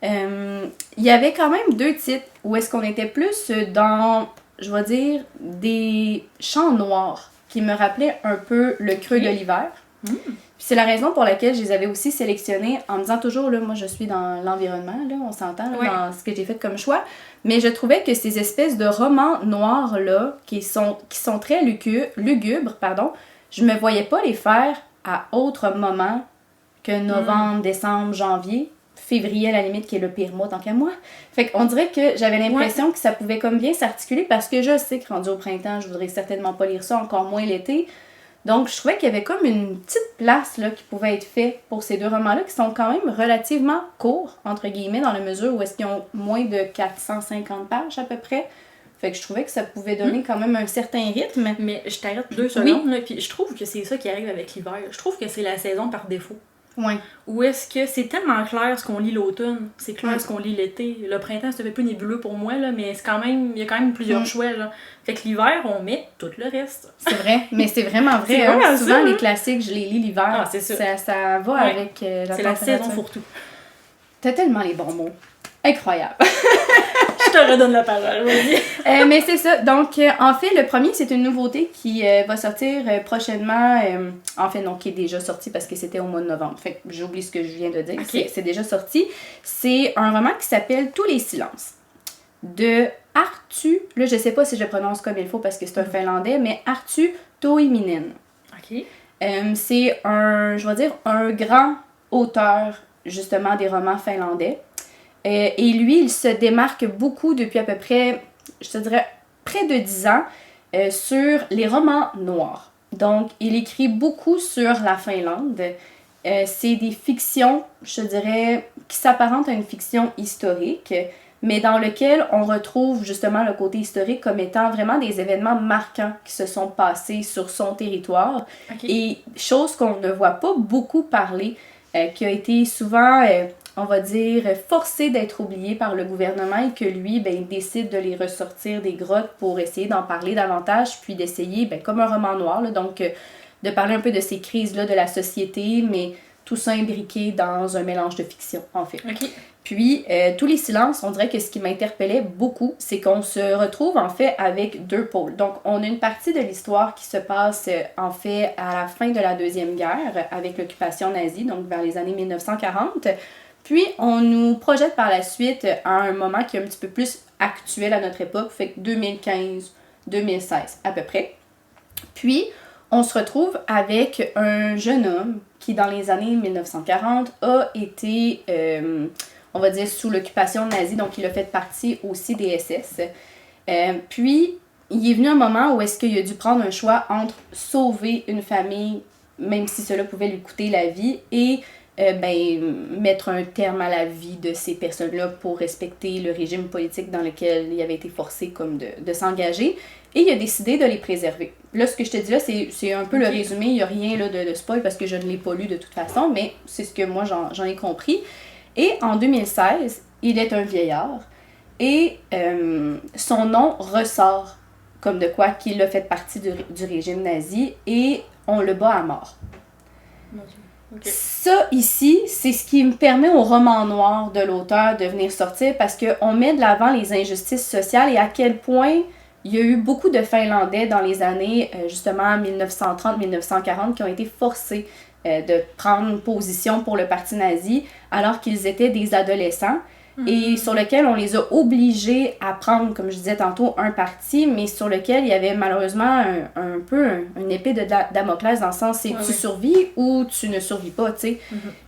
Il y avait quand même 2 titres où est-ce qu'on était plus dans, je vais dire, des champs noirs qui me rappelaient un peu le creux de l'hiver. Puis c'est la raison pour laquelle je les avais aussi sélectionnés en me disant toujours, là, moi je suis dans l'environnement, là, on s'entend, là, dans ce que j'ai fait comme choix. Mais je trouvais que ces espèces de romans noirs-là, qui sont très lugubres, je me voyais pas les faire à autre moment que novembre, décembre, janvier. février à la limite, qui est le pire mois tant qu'à moi. Fait qu'on dirait que j'avais l'impression que ça pouvait comme bien s'articuler parce que je sais que rendu au printemps, je voudrais certainement pas lire ça, encore moins l'été. Donc je trouvais qu'il y avait comme une petite place là, qui pouvait être faite pour ces deux romans-là qui sont quand même relativement courts, entre guillemets, dans la mesure où est-ce qu'ils ont moins de 450 pages à peu près. Fait que je trouvais que ça pouvait donner quand même un certain rythme. Mais je t'arrête 2 secondes, là, puis je trouve que c'est ça qui arrive avec l'hiver. Je trouve que c'est la saison par défaut. Ouais. Ou est-ce que c'est tellement clair ce qu'on lit l'automne, c'est clair ce qu'on lit l'été. Le printemps, c'est un peu nébuleux pour moi, là, mais c'est quand même, il y a quand même plusieurs choix. Là. Fait que l'hiver, on met tout le reste. C'est vrai, mais c'est vraiment vrai. Vraiment souvent, ça, les classiques, je les lis l'hiver. Ah, c'est ça. Ça va avec la c'est la saison pour tout. T'as tellement les bons mots. Incroyable. Je te redonne la parole, vas-y. Mais c'est ça. Donc, en fait, le premier, c'est une nouveauté qui va sortir prochainement. En fait, non, qui est déjà sorti parce que c'était au mois de novembre. Fait que j'oublie ce que je viens de dire. Okay. C'est déjà sorti. C'est un roman qui s'appelle Tous les silences de Arttu. Là, je sais pas si je prononce comme il faut parce que c'est un finlandais, mais Arttu Toiminen. OK. C'est je vais dire, un grand auteur, justement, des romans finlandais. Et lui, il se démarque beaucoup depuis à peu près, je te dirais, près de 10 ans sur les romans noirs. Donc, il écrit beaucoup sur la Finlande. C'est des fictions, je te dirais, qui s'apparentent à une fiction historique, mais dans lequel on retrouve justement le côté historique comme étant vraiment des événements marquants qui se sont passés sur son territoire. Okay. Et chose qu'on ne voit pas beaucoup parler, qui a été souvent... on va dire, forcé d'être oublié par le gouvernement et que lui, ben, il décide de les ressortir des grottes pour essayer d'en parler davantage, puis d'essayer, ben, comme un roman noir, là, donc de parler un peu de ces crises-là de la société, mais tout ça imbriqué dans un mélange de fiction, en fait. Okay. Puis, Tous les silences, on dirait que ce qui m'interpellait beaucoup, c'est qu'on se retrouve, en fait, avec deux pôles. Donc, on a une partie de l'histoire qui se passe, en fait, à la fin de la Deuxième Guerre, avec l'occupation nazie, donc vers les années 1940. Puis, on nous projette par la suite à un moment qui est un petit peu plus actuel à notre époque, fait que 2015-2016 à peu près. Puis, on se retrouve avec un jeune homme qui, dans les années 1940, a été, on va dire, sous l'occupation nazie, donc il a fait partie aussi des SS. Puis, il est venu un moment où est-ce qu'il a dû prendre un choix entre sauver une famille, même si cela pouvait lui coûter la vie, et mettre un terme à la vie de ces personnes-là pour respecter le régime politique dans lequel il avait été forcé comme de s'engager. Et il a décidé de les préserver. Là, ce que je te dis là, c'est un peu le résumé. Il n'y a rien là, de spoil parce que je ne l'ai pas lu de toute façon, mais c'est ce que moi j'en ai compris. Et en 2016, il est un vieillard et son nom ressort comme de quoi qu'il a fait partie du régime nazi et on le bat à mort. Okay. Ça, ici, c'est ce qui me permet au roman noir de l'auteur de venir sortir parce qu'on met de l'avant les injustices sociales et à quel point il y a eu beaucoup de Finlandais dans les années, justement, 1930-1940 qui ont été forcés de prendre position pour le parti nazi alors qu'ils étaient des adolescents. Et sur lequel on les a obligés à prendre, comme je disais tantôt, un parti, mais sur lequel il y avait malheureusement un peu une épée de Damoclès dans le sens c'est tu survis ou tu ne survis pas, tu sais.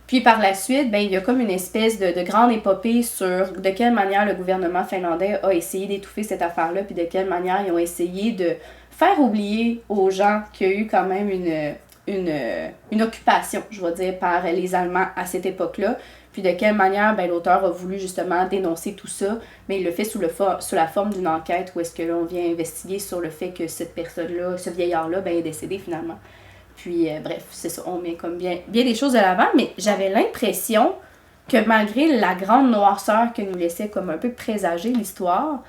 Puis par la suite, ben, il y a comme une espèce de grande épopée sur de quelle manière le gouvernement finlandais a essayé d'étouffer cette affaire-là, puis de quelle manière ils ont essayé de faire oublier aux gens qu'il y a eu quand même une occupation, je vais dire, par les Allemands à cette époque-là. Puis de quelle manière ben, l'auteur a voulu justement dénoncer tout ça, mais il le fait sous la forme d'une enquête où est-ce que là on vient investiguer sur le fait que cette personne-là, ce vieillard-là, ben, est décédé finalement. Puis bref, c'est ça, on met comme bien des choses de l'avant, mais j'avais l'impression que malgré la grande noirceur que nous laissait comme un peu présager l'histoire,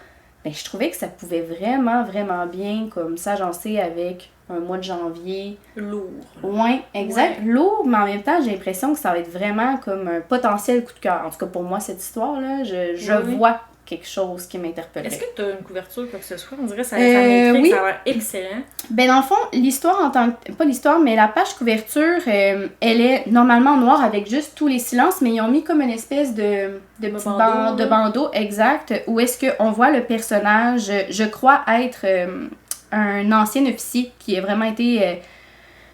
ben, je trouvais que ça pouvait vraiment, vraiment bien comme s'agencer avec un mois de janvier. Lourd. Ouais, exact. Ouais. Lourd, mais en même temps, j'ai l'impression que ça va être vraiment comme un potentiel coup de cœur. En tout cas, pour moi, cette histoire-là, je vois quelque chose qui m'interpelle. Est-ce que tu as une couverture, quoi que ce soit? On dirait que ça m'intrigue, ça a l'air excellent. Ben dans le fond, l'histoire en tant que... Pas l'histoire, mais la page couverture, elle est normalement noire avec juste tous les silences, mais ils ont mis comme une espèce de bandeau, exact, où est-ce qu'on voit le personnage, je crois être... un ancien officier qui a vraiment été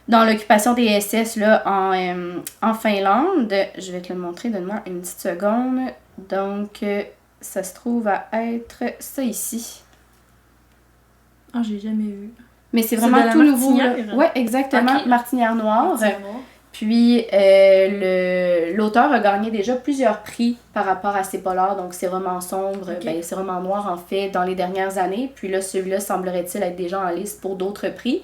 dans l'occupation des SS là, en Finlande. Je vais te le montrer, donne-moi une petite seconde. Donc, ça se trouve à être ça ici. Ah, j'ai jamais vu. Mais c'est vraiment tout nouveau. Oui, exactement. Okay. Martinière noire. Puis, l'auteur a gagné déjà plusieurs prix par rapport à ses polars. Donc, c'est romans sombres, c'est romans noirs, en fait, dans les dernières années. Puis là, celui-là semblerait-il être déjà en liste pour d'autres prix.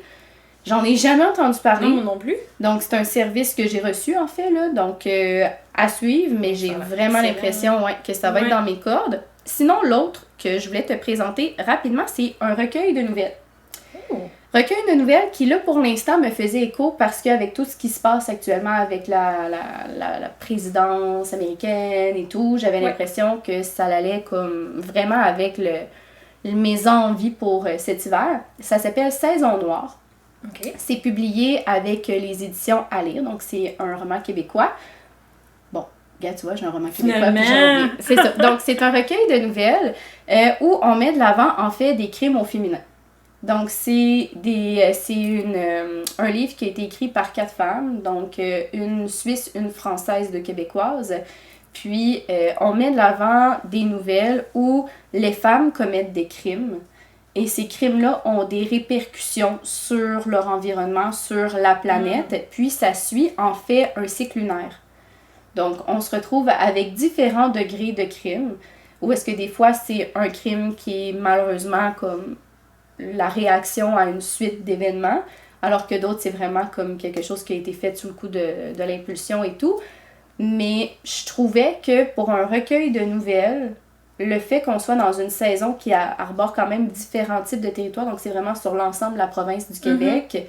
J'en ai jamais entendu parler. Non plus. Donc, c'est un service que j'ai reçu, en fait, là. Donc, à suivre, mais j'ai vraiment l'impression que ça va être dans mes cordes. Sinon, l'autre que je voulais te présenter rapidement, c'est un recueil de nouvelles. Oh. Recueil de nouvelles qui, là, pour l'instant, me faisait écho parce qu'avec tout ce qui se passe actuellement avec la présidence américaine et tout, j'avais l'impression que ça allait comme vraiment avec mes envies pour cet hiver. Ça s'appelle Saison noire. Okay. C'est publié avec les éditions à lire, donc c'est un roman québécois. Bon, regarde, tu vois, j'ai un roman québécois. C'est ça. Donc, c'est un recueil de nouvelles où on met de l'avant, en fait, des crimes au féminin. Donc, c'est un livre qui a été écrit par 4 femmes, donc une Suisse, une Française, 2 Québécoises. Puis, on met de l'avant des nouvelles où les femmes commettent des crimes. Et ces crimes-là ont des répercussions sur leur environnement, sur la planète. Puis, ça suit, en fait, un cycle lunaire. Donc, on se retrouve avec différents degrés de crimes. Ou est-ce que des fois, c'est un crime qui est malheureusement comme la réaction à une suite d'événements, alors que d'autres, c'est vraiment comme quelque chose qui a été fait sous le coup de l'impulsion et tout. Mais je trouvais que pour un recueil de nouvelles, le fait qu'on soit dans une saison qui arbore quand même différents types de territoires, donc c'est vraiment sur l'ensemble de la province du Québec,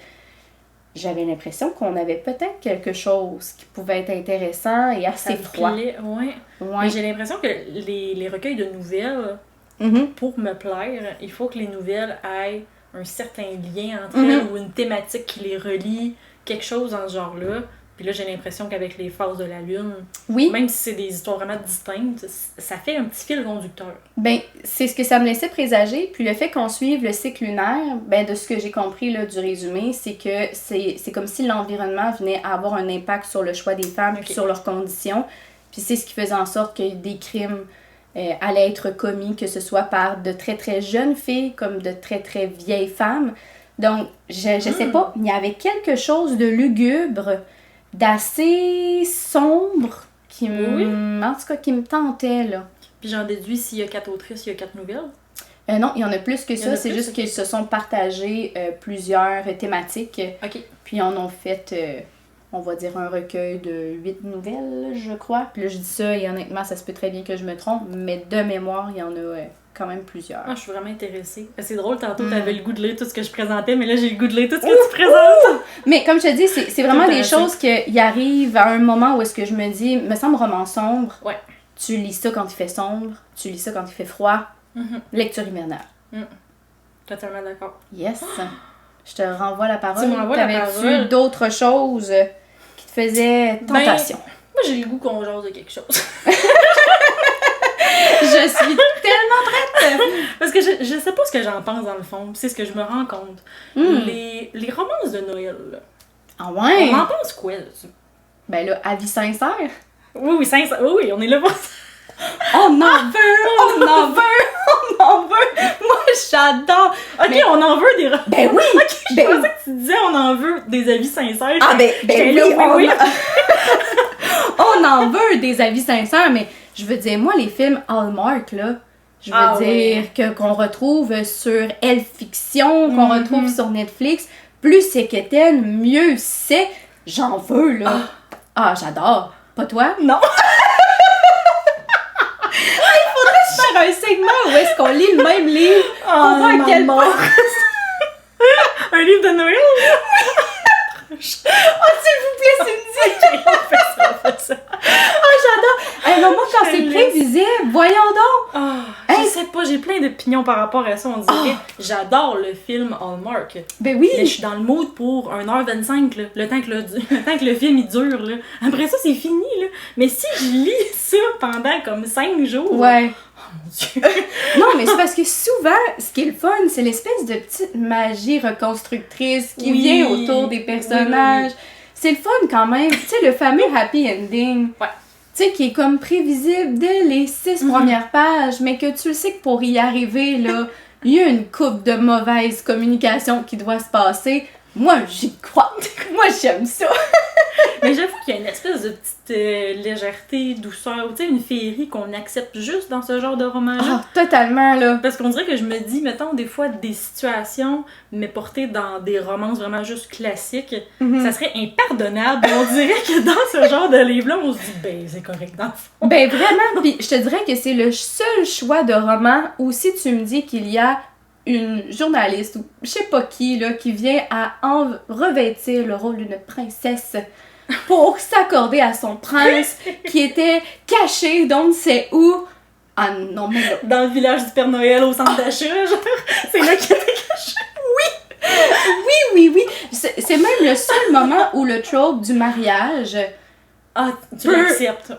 j'avais l'impression qu'on avait peut-être quelque chose qui pouvait être intéressant et assez froid. Ouais. J'ai l'impression que les recueils de nouvelles, pour me plaire, il faut que les nouvelles aient un certain lien entre elles ou une thématique qui les relie, quelque chose dans ce genre-là. Puis là, j'ai l'impression qu'avec les phases de la Lune, même si c'est des histoires vraiment distinctes, ça fait un petit fil conducteur. Ben, c'est ce que ça me laissait présager. Puis le fait qu'on suive le cycle lunaire, ben, de ce que j'ai compris là, du résumé, c'est que c'est comme si l'environnement venait à avoir un impact sur le choix des femmes, puis sur leurs conditions. Puis c'est ce qui faisait en sorte que des crimes allaient être commis, que ce soit par de très très jeunes filles comme de très très vieilles femmes. Donc, je sais pas, il y avait quelque chose de lugubre, d'assez sombre qui en tout cas qui me tentait là. Puis j'en déduis s'il y a 4 autrices, il y a 4 nouvelles? Non, il y en a plus que ça, c'est juste qu'ils se sont partagés plusieurs thématiques. Puis on a fait on va dire un recueil de 8 nouvelles, je crois. Puis là je dis ça et honnêtement, ça se peut très bien que je me trompe, mais de mémoire, il y en a quand même plusieurs. Ah, je suis vraiment intéressée. C'est drôle, tantôt t'avais le goût de lire tout ce que je présentais, mais là j'ai le goût de lire tout ce que tu présentes. Mais comme je te dis, c'est vraiment des choses qui arrivent à un moment où est-ce que je me dis, me semble roman sombre. Tu lis ça quand il fait sombre, tu lis ça quand il fait froid. Lecture hivernale. Totalement d'accord. Yes. Je te renvoie la parole. Tu m'envoies la parole. T'avais-tu d'autres choses qui te faisaient tentation? Moi j'ai le goût qu'on jase de quelque chose. Je suis tellement prête! Parce que je sais pas ce que j'en pense dans le fond, c'est ce que je me rends compte. Les romances de Noël, là. Ah ouais? On en pense quoi là-dessus? Ben là, avis sincère. Oui, sincère. Oui, on est là pour ça. On en veut! On en veut! On en veut! Moi, j'adore! Ok, mais... on en veut des... Ben oui! Je pensais que tu disais on en veut des avis sincères. Ah ben oui! On en veut des avis sincères, mais je veux dire, moi, les films Hallmark, là, je veux dire qu'on retrouve sur Elle-Fiction, qu'on retrouve sur Netflix, plus c'est quétaine, mieux c'est. J'en veux, là. Ah, j'adore. Pas toi? Non. Il faudrait se faire un segment où est-ce qu'on lit le même livre pour voir à quel point... Un livre de Noël? Oh, s'il vous plaît, c'est une idée! On fait ça. Oh, j'adore! Non, moi, quand c'est prévisible, voyons donc! Je sais pas, j'ai plein d'opinions par rapport à ça, on dirait. J'adore le film Hallmark. Ben oui! Mais je suis dans le mood pour 1h25, là, le temps que le film il dure. Là. Après ça, c'est fini. Là. Mais si je lis ça pendant comme 5 jours... Ouais. Oh mon Dieu. Non, mais c'est parce que souvent, ce qui est le fun, c'est l'espèce de petite magie reconstructrice qui vient autour des personnages. Oui. C'est le fun quand même. Tu sais, le fameux happy ending. Ouais. Tu sais, qui est comme prévisible dès les 6 premières pages, mais que tu le sais que pour y arriver, là, il y a une couple de mauvaises communications qui doit se passer. Moi, j'y crois. Moi, j'aime ça. Mais j'avoue qu'il y a une espèce de petite légèreté, douceur, tu sais, une féerie qu'on accepte juste dans ce genre de roman-là. Ah, totalement, là. Parce qu'on dirait que je me dis, mettons, des fois, des situations, mais portées dans des romances vraiment juste classiques, ça serait impardonnable. On dirait que dans ce genre de livre-là, on se dit, ben, c'est correct dans le fond. Ben, vraiment, puis je te dirais que c'est le seul choix de roman où si tu me dis qu'il y a une journaliste ou je sais pas qui là qui vient à revêtir le rôle d'une princesse pour s'accorder à son prince qui était caché d'on ne sait où. Ah non mais là. Dans le village du Père Noël au centre d'achat, genre, c'est là qu'il était caché. Oui. C'est même le seul moment où le trope du mariage tu l'acceptes,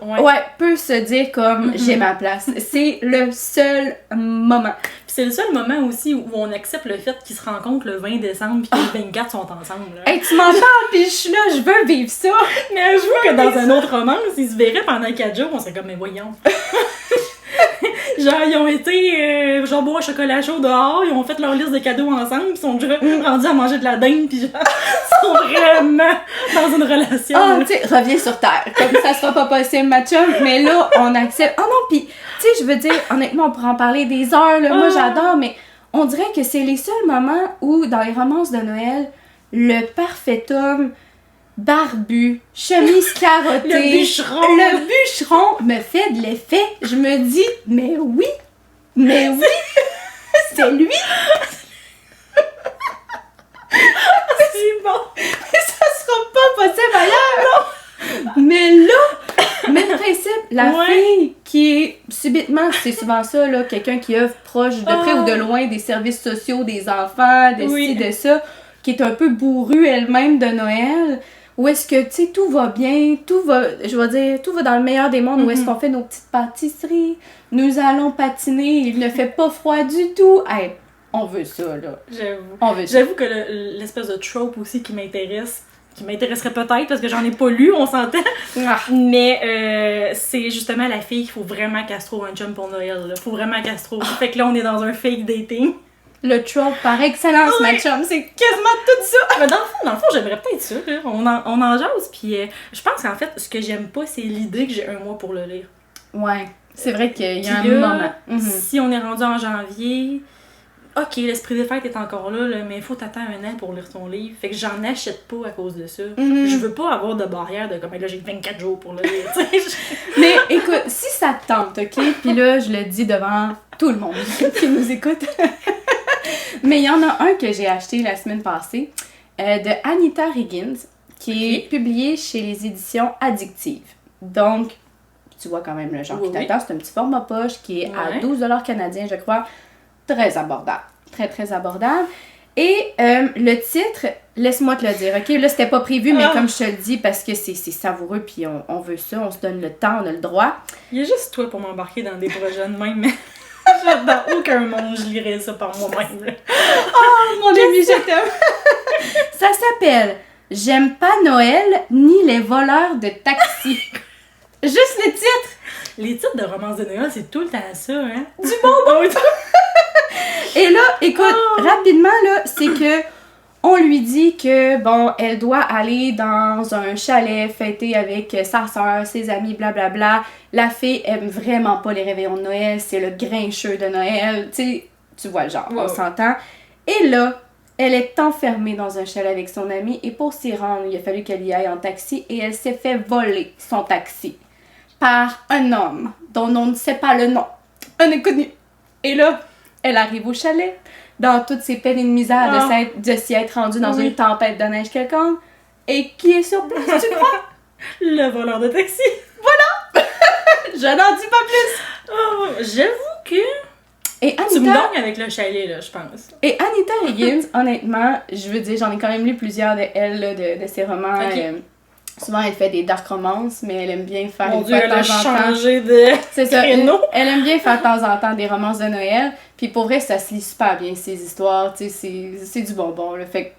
peut se dire comme j'ai ma place. C'est le seul moment. Puis c'est le seul moment aussi où on accepte le fait qu'ils se rencontrent le 20 décembre puis que les 24 sont ensemble. Là. Hey, tu m'en parles pis je suis là, je veux vivre ça. Mais je veux que dans un autre roman, s'ils se verraient pendant 4 jours, on serait comme, mais voyons. Genre, ils ont été boire un chocolat chaud dehors, ils ont fait leur liste de cadeaux ensemble, pis sont déjà rendus à manger de la dinde, pis genre, ils sont vraiment dans une relation. Ah, tu sais, reviens sur terre. Comme ça sera pas possible, ma chum, mais là, on accepte. Ah non, pis, tu sais, je veux dire, honnêtement, on pourrait en parler des heures, là. Moi, j'adore, mais on dirait que c'est les seuls moments où, dans les romances de Noël, le parfait homme barbu, chemise carottée, le bûcheron me fait de l'effet. Je me dis, mais oui, c'est lui. C'est bon. Mais ça sera pas possible ailleurs. Mais là, même principe, la fille qui est subitement, c'est souvent ça, là, quelqu'un qui œuvre proche de près ou de loin des services sociaux des enfants, de ci, de ça, qui est un peu bourrue elle-même de Noël. Où est-ce que, tu sais, tout va bien, tout va dans le meilleur des mondes, où est-ce qu'on fait nos petites pâtisseries, nous allons patiner, il ne fait pas froid du tout. Hey, on veut ça, là. J'avoue que l'espèce de trope aussi qui m'intéresserait peut-être, parce que j'en ai pas lu, on s'entend. Mais c'est justement la fille qu'il faut vraiment qu'elle se trouve un chum pour Noël, là. Faut vraiment qu'elle se trouve. Fait que là, on est dans un fake dating. Le trope par excellence, ma chum, c'est quasiment tout ça! Mais dans le fond, j'aimerais peut-être ça, là. On en jase, puis je pense qu'en fait, ce que j'aime pas, c'est l'idée que j'ai un mois pour le lire. Ouais, c'est vrai qu'il y a un moment. Si on est rendu en janvier, ok, l'esprit des fêtes est encore là, mais il faut t'attendre 1 an pour lire ton livre. Fait que j'en achète pas à cause de ça. Je veux pas avoir de barrière de comme, là, j'ai 24 jours pour le lire, tu sais. Mais écoute, si ça te tente, ok? Puis là, je le dis devant tout le monde qui nous écoute. Mais il y en a un que j'ai acheté la semaine passée, de Anita Higgins, qui est publié chez les éditions Addictive. Donc, tu vois quand même le genre qui t'attend. C'est un petit format poche qui est à 12$ canadiens, je crois. Très abordable. Très, très abordable. Et le titre, laisse-moi te le dire, ok? Là, c'était pas prévu, mais comme je te le dis, parce que c'est savoureux, puis on veut ça, on se donne le temps, on a le droit. Il y a juste toi pour m'embarquer dans des projets de même, mais... Dans aucun monde, je lirais ça par moi-même. Oh, mon ami, je t'aime! Ça s'appelle « J'aime pas Noël ni les voleurs de taxi ». Juste le titre! Les titres de romances de Noël, c'est tout le temps ça, hein? Du bonbon! Et là, écoute, rapidement, là, c'est que on lui dit que, bon, elle doit aller dans un chalet fêter avec sa soeur, ses amis, blablabla. La fille aime vraiment pas les réveillons de Noël, c'est le grincheux de Noël, tu vois le genre, on s'entend. Et là, elle est enfermée dans un chalet avec son ami et pour s'y rendre, il a fallu qu'elle y aille en taxi et elle s'est fait voler son taxi par un homme dont on ne sait pas le nom, un inconnu. Et là, elle arrive au chalet, dans toutes ses peines et misères de s'y être rendue dans une tempête de neige quelconque. Et qui est sur place, tu crois? Le voleur de taxi. Voilà! Je n'en dis pas plus. Oh, j'avoue que... Et Anita... Tu me donnes avec le chalet, là, je pense. Et Anita Higgins, honnêtement, je veux dire, j'en ai quand même lu plusieurs de elle, là, de ses romans Souvent, elle fait des dark romances, mais elle aime bien faire Mon une Dieu, fois elle a de temps en temps. changé de C'est ça. créneau. Elle aime bien faire de temps en temps des romances de Noël. Puis pour vrai, ça se lit super bien, ces histoires. Tu sais, c'est du bonbon, là. Fait que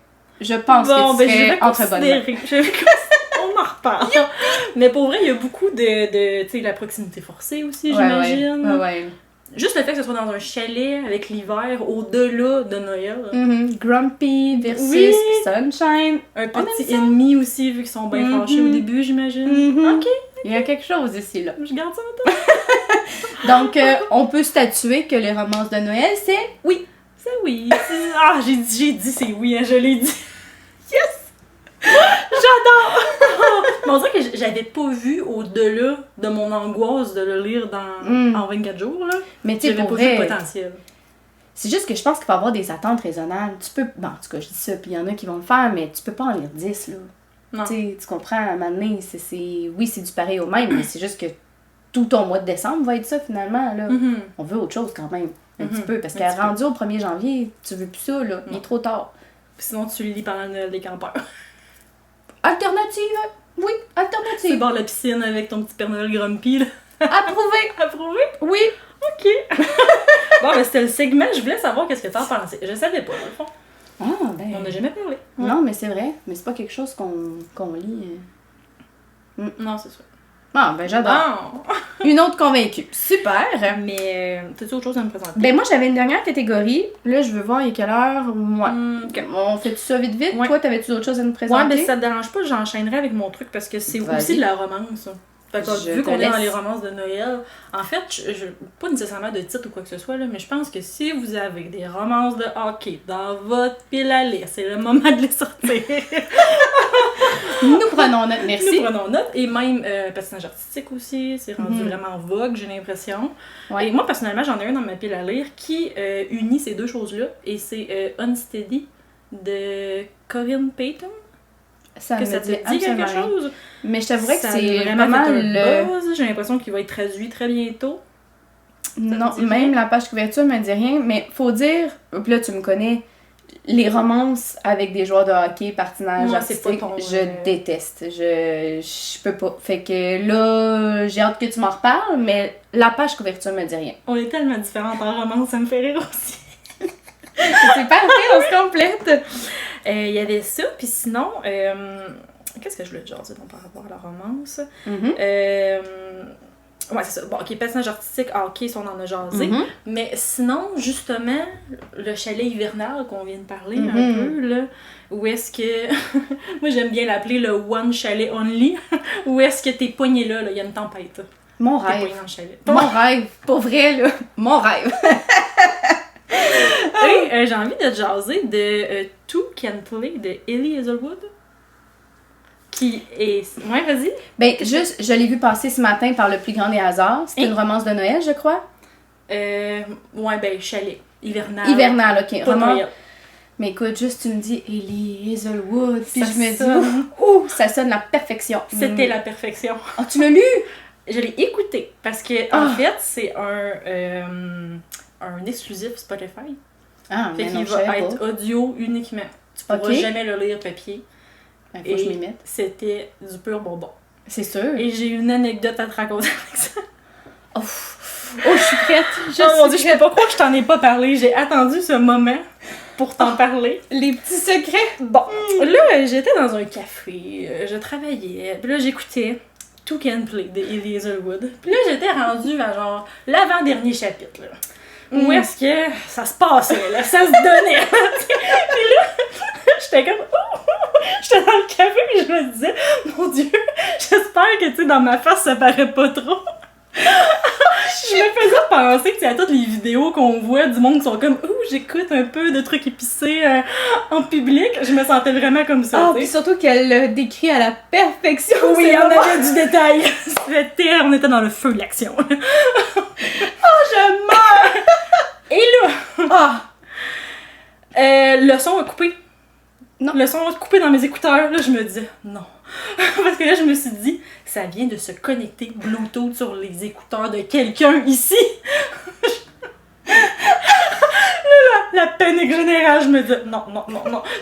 je pense que tu serais entre bonnes mains. On en reparle. Mais pour vrai, il y a beaucoup de tu sais, la proximité forcée aussi, j'imagine. Ouais. Juste le fait que ce soit dans un chalet avec l'hiver au-delà de Noël. Grumpy versus Oui. Sunshine. Un On petit aime ça. ennemi aussi, vu qu'ils sont bien fâchés au début, j'imagine. Ok, Il y a quelque chose ici, là. je garde ça en tête. Donc, on peut statuer que les romances de Noël, c'est oui. C'est oui. Ah, j'ai dit c'est oui, hein, je l'ai dit. Yes! J'adore! Mais on dirait que j'avais pas vu au-delà de mon angoisse de le lire en 24 jours, là. Mais tu sais, J'avais pour pas vu le vrai, potentiel. c'est juste que je pense qu'il faut avoir des attentes raisonnables. Tu peux, bon, en tout cas, je dis ça, puis il y en a qui vont le faire, mais tu peux pas en lire 10, là. Non. Tu sais, tu comprends, à un moment donné, oui, c'est du pareil au même, mais c'est juste que tout ton mois de décembre va être ça, finalement, là. On veut autre chose, quand même, un petit peu, parce qu'à rendu au 1er janvier, tu veux plus ça, là. Il est trop tard. Sinon, tu le lis pendant le Noël des campeurs. Alternative, oui, C'est alternative. bord de la piscine avec ton petit Père Noël grumpy, là. Approuvé, Approuvé? oui. Ok. Bon, ben c'était le segment, je voulais savoir qu'est-ce que t'en pensais. Je savais pas, dans le fond. Ah, ben... On n'a jamais parlé. Non, mais c'est vrai, mais c'est pas quelque chose qu'on lit. Non, c'est ça. Ah, ben j'adore. Bon. Une autre convaincue. Super. Mais, t'as-tu autre chose à me présenter? Ben moi, j'avais une dernière catégorie. Là, je veux voir, il est quelle heure? Ouais. Ok. On fait tout ça vite vite. Ouais. Toi, t'avais-tu d'autres choses à nous Ouais, présenter? mais si ça te dérange pas, j'enchaînerai avec mon truc parce que c'est Vas-y. aussi de la romance. Fait que, Je vu te qu'on est dans laisse. les romances de Noël, en fait, pas nécessairement de titre ou quoi que ce soit, là, mais je pense que si vous avez des romances de hockey dans votre pile à lire, c'est le moment de les sortir. Nous prenons note, merci. Nous prenons note. Et même patinage artistique aussi, c'est rendu vraiment en vogue, j'ai l'impression. Ouais. Et moi, personnellement, j'en ai un dans ma pile à lire qui unit ces deux choses-là. Et c'est Unsteady de Corinne Payton. Ça Que me ça te dit absolument quelque rien. chose? Mais je t'avouerais que Ça a c'est vraiment pas mal fait un le... buzz. J'ai l'impression qu'il va être traduit très bientôt. Non, te dit même rien? la page couverture me dit rien, mais faut dire, puis là tu me connais, les romances avec des joueurs de hockey, patinage Moi, c'est pas artistique, ton, je déteste. Je peux pas. Fait que là, j'ai hâte que tu m'en reparles, mais la page couverture me dit rien. On est tellement différentes en romance, ça me fait rire aussi. C'est parfait, on se complète. Il y avait ça, puis sinon, qu'est-ce que je voulais te jaser donc par rapport à la romance? Ouais, c'est ça. Bon, ok, personnage artistique, hockey, ça, on en a jasé. Mais sinon, justement, le chalet hivernal qu'on vient de parler un peu, là, où est-ce que. Moi, j'aime bien l'appeler le One Chalet Only. Où est-ce que t'es poigné là, il y a une tempête. Mon T'es rêve. poigné dans le chalet. Mon rêve. Pour vrai, là. Mon rêve. Et j'ai envie de te jaser de Two Can Play de Ellie Hazelwood. Qui est. Ouais, vas-y. Ben, juste, je l'ai vu passer ce matin par le plus grand des hasards. C'était une romance de Noël, je crois. Ouais, ben, chalet. Hivernal. Hivernal, ok. Pas Roman- Noël. Mais écoute, juste tu me dis Ellie Hazelwood, puis Ça je me sonne. dis, ouh, ça sonne la perfection. C'était la perfection. Oh, tu l'as lu? Je l'ai écouté parce que, en fait, c'est un exclusif Spotify. Ah, Fait mais non, qu'il je savais va pas. être audio uniquement. Tu pourras Ok. jamais le lire papier. Ben, faut que je Et m'y mette. c'était du pur bonbon. C'est sûr. Et j'ai une anecdote à te raconter avec ça. Oh, je suis prête. Oh mon Dieu, je peux pas croire que je t'en ai pas parlé. J'ai attendu ce moment pour t'en parler. Les petits secrets. Bon, là, j'étais dans un café, je travaillais, puis là, j'écoutais Two Can Play de Ellie Hazelwood. Puis là, j'étais rendue à genre l'avant-dernier chapitre, là. Où est-ce que ça se passait, là, ça se donnait. Puis là, j'étais comme... J'étais dans le café et je me disais, mon Dieu, j'espère que, tu sais, dans ma face, ça paraît pas trop. Je me faisais penser que, tu sais, à toutes les vidéos qu'on voit du monde qui sont comme, j'écoute un peu de trucs épicés en public, je me sentais vraiment comme ça. Ah, tu puis sais. surtout qu'elle le décrit à la perfection. Oui, c'est il y en vraiment- avait du détail. On était dans le feu de l'action. Je meurs. Et là, Ah, le son a coupé. Non. Le son a coupé dans mes écouteurs. Là, je me disais, non. Parce que là, je me suis dit, ça vient de se connecter Bluetooth sur les écouteurs de quelqu'un ici. Là, la panique générale, je me dis, non.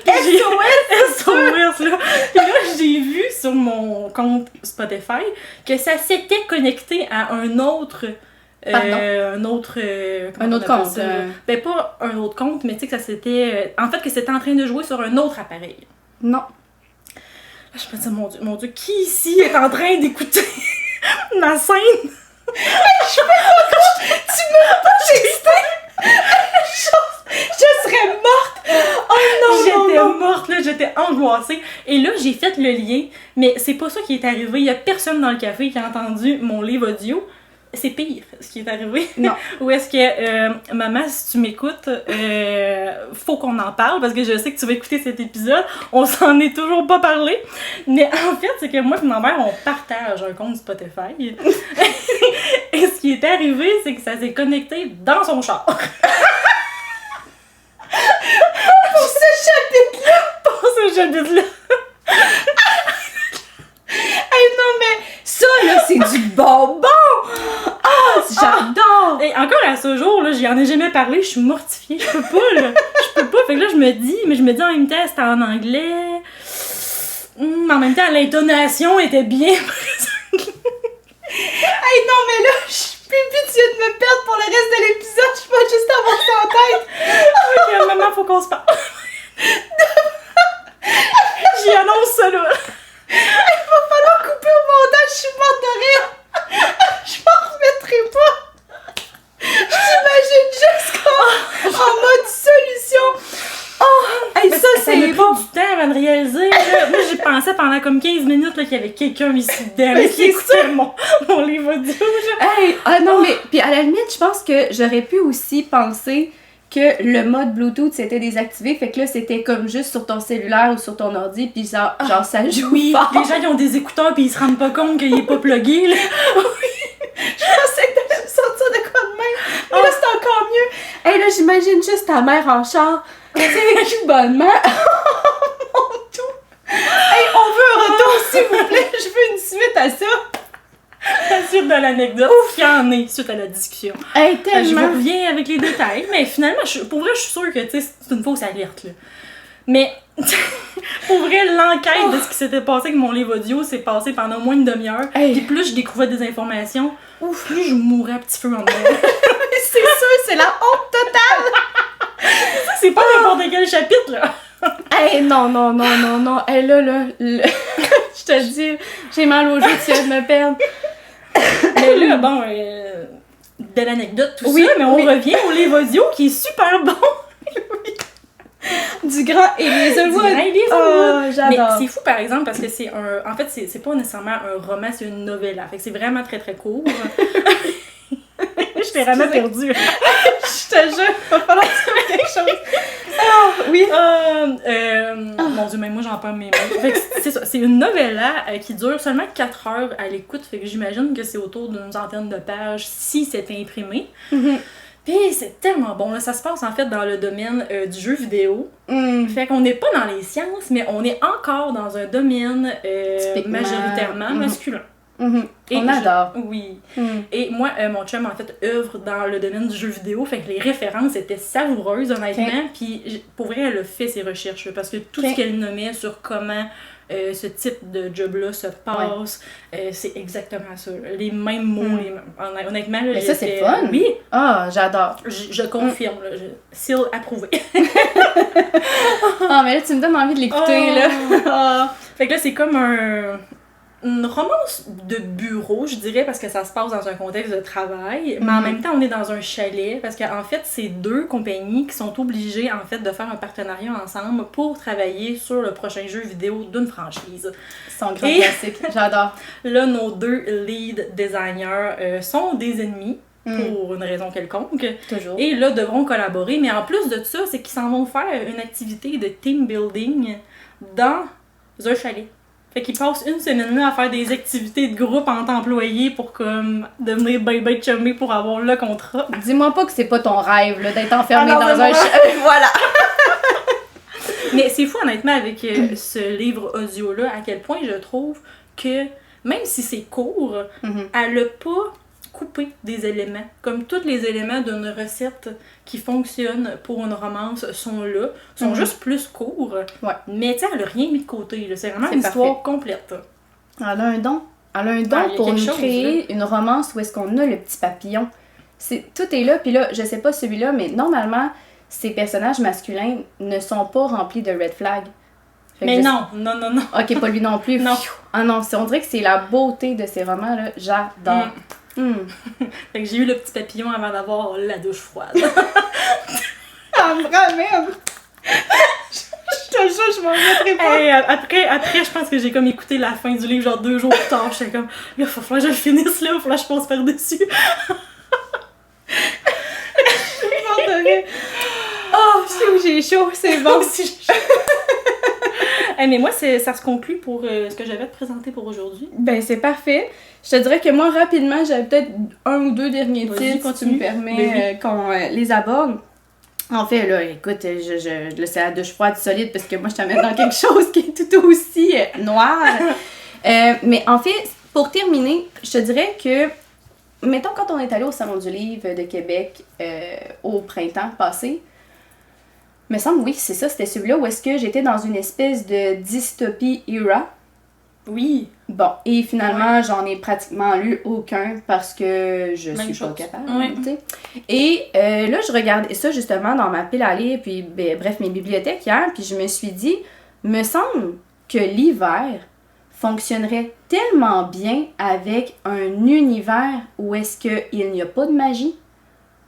Puis j'ai- SOS, là. Puis là, j'ai j'ai vu sur mon compte Spotify que ça s'était connecté à un autre... un autre compte. Ben, pas un autre compte, mais tu sais que ça s'était... en fait, que c'était en train de jouer sur un autre appareil. Non. Je me dis, mon Dieu, qui ici est en train d'écouter ma scène? Tu m'as pas testé! Je serais morte! Oh non! J'étais morte, là, j'étais angoissée. Et là, j'ai fait le lien, mais c'est pas ça qui est arrivé. Il y a personne dans le café qui a entendu mon livre audio. C'est pire, ce qui est arrivé. Non. Ou est-ce que, maman, si tu m'écoutes, faut qu'on en parle, parce que je sais que tu vas écouter cet épisode. On s'en est toujours pas parlé. Mais en fait, c'est que moi et ma mère, on partage un compte Spotify. Et ce qui est arrivé, c'est que ça s'est connecté dans son char. Pour ce chapitre-là! Pour ce chapitre-là. Hey, non, mais ça, là, c'est du bonbon! Ah, j'adore! Et encore à ce jour, là, j'y en ai jamais parlé, je suis mortifiée, je peux pas, là. Je peux pas. Fait que là, je me dis en même temps, c'était en anglais. En même temps, l'intonation était bien présente. Hey, non, mais là, je suis plus pitié de me perdre pour le reste de l'épisode, je peux juste avoir ça en tête. Ok, maman, faut qu'on se parle. J'y annonce ça, là. Il va falloir couper au montage, je suis morte de rire. Je m'en remettrai pas. J'imagine juste comme en mode solution. Oh, hey, ça c'est m'a bon. pris du temps avant de réaliser. Là. Moi, j'ai pensé pendant comme 15 minutes là, qu'il y avait quelqu'un ici dedans qui écoutait mon livre audio. Hey, ah non, mais puis à la limite, je pense que j'aurais pu aussi penser que le mode Bluetooth s'était désactivé, fait que là c'était comme juste sur ton cellulaire ou sur ton ordi, puis genre ça joue fort. Les gens qui ont des écouteurs puis ils se rendent pas compte qu'il est pas plugué, là. Oui, je pensais que t'allais me sortir de quoi de même, mais là c'est encore mieux. Hey, là j'imagine juste ta mère en char, tu sais, bonnement. Mon tout. Hey, on veut un retour s'il vous plaît, je veux une suite à ça. La suite de l'anecdote qui en est suite à la discussion. Hey, tellement. Je vous reviens avec les détails, mais finalement, pour vrai, je suis sûre que c'est une fausse alerte, là. Mais, pour vrai, l'enquête de ce qui s'était passé avec mon livre audio s'est passée pendant au moins une demi-heure. Hey. Puis plus je découvrais des informations, plus je mourais à petit feu en dedans. C'est sûr, c'est la honte totale. C'est pas n'importe quel chapitre, là. Hey, non. Hey, là, je te dis, j'ai mal au jeu, tu viens de me perdre. Mais là, bon, de l'anecdote, tout ça, mais on revient au livre audio qui est super bon. Du grand Eliezer Wood. Oh, j'adore. Mais c'est fou, par exemple, parce que c'est un... En fait, c'est pas nécessairement un roman, c'est une novella. Fait que c'est vraiment très, très court. Je t'ai vraiment perdue. Je te jure, il va falloir faire quelque chose. Oui. Mon Dieu, même moi, j'en perds mes mots. Fait que c'est ça, c'est une novella qui dure seulement 4 heures à l'écoute. Fait que j'imagine que c'est autour d'une centaine de pages si c'est imprimé. Mm-hmm. Puis c'est tellement bon, là. Ça se passe en fait dans le domaine du jeu vidéo. Fait qu'on n'est pas dans les sciences, mais on est encore dans un domaine majoritairement masculin. Et on adore. Oui. Et moi, mon chum, en fait, œuvre dans le domaine du jeu vidéo, fait que les références étaient savoureuses, honnêtement. Puis pour vrai, elle a fait ses recherches, parce que tout ce qu'elle nommait sur comment ce type de job-là se passe, c'est exactement ça. Les mêmes mots, honnêtement. Là, mais ça, c'est fun. Oui. Ah, j'adore. Je confirme, là. Seal approuvé. Ah, mais là, tu me donnes envie de l'écouter, là. Fait que là, c'est comme une romance de bureau, je dirais, parce que ça se passe dans un contexte de travail, mais en même temps, on est dans un chalet, parce qu'en fait, c'est 2 compagnies qui sont obligées, en fait, de faire un partenariat ensemble pour travailler sur le prochain jeu vidéo d'une franchise. C'est un grand classique, j'adore. Là, nos 2 lead designers sont des ennemis, pour une raison quelconque. Toujours. Et là, devront collaborer, mais en plus de ça, c'est qu'ils s'en vont faire une activité de team building dans un chalet. Fait qu'ils passent une semaine là à faire des activités de groupe entre employés pour comme devenir ben chummés pour avoir le contrat. Dis-moi pas que c'est pas ton rêve là, d'être enfermé dans un voilà! Mais c'est fou honnêtement avec ce livre audio-là, à quel point je trouve que même si c'est court, elle a pas couper des éléments. Comme tous les éléments d'une recette qui fonctionne pour une romance sont là, sont juste plus courts. Ouais. Mais tu sais, elle a rien mis de côté. Là. C'est vraiment C'est une histoire parfait. complète. Elle a un don. Elle a un don pour nous créer une romance où est-ce qu'on a le petit papillon. Tout est là, puis là, je sais pas celui-là, mais normalement, ces personnages masculins ne sont pas remplis de red flags. Mais non. Ok, pas lui non plus. Non. Ah non, on dirait que c'est la beauté de ces romans-là. J'adore. Fait que j'ai eu le petit papillon avant d'avoir la douche froide. Ah, vraiment! Je te jure, je m'en mettrai pas. Hey, après, je pense que j'ai comme écouté la fin du livre, genre 2 jours plus tard. J'étais comme, là, faut falloir que je le finisse, là, faut falloir que je passe par-dessus. Oh, je sais où j'ai chaud, c'est bon. Hey, mais moi, ça se conclut pour ce que j'avais à te présenter pour aujourd'hui. Ben, c'est parfait. Je te dirais que moi, rapidement, j'avais peut-être 1 ou 2 derniers titres, si tu me permets, qu'on les aborde. En fait, là, écoute, là, c'est la douche froide solide parce que moi, je t'amène dans quelque chose qui est tout aussi noir. Mais en fait, pour terminer, je te dirais que, mettons, quand on est allé au Salon du Livre de Québec au printemps passé, me semble, oui, c'est ça, c'était celui-là où est-ce que j'étais dans une espèce de dystopie era. Oui. Bon, et finalement, j'en ai pratiquement lu aucun parce que je Même suis chose. pas capable. Ouais. Et là, je regardais ça justement dans ma pile à lire, puis bref, mes bibliothèques hier, puis je me suis dit, me semble que l'hiver fonctionnerait tellement bien avec un univers où est-ce qu'il n'y a pas de magie,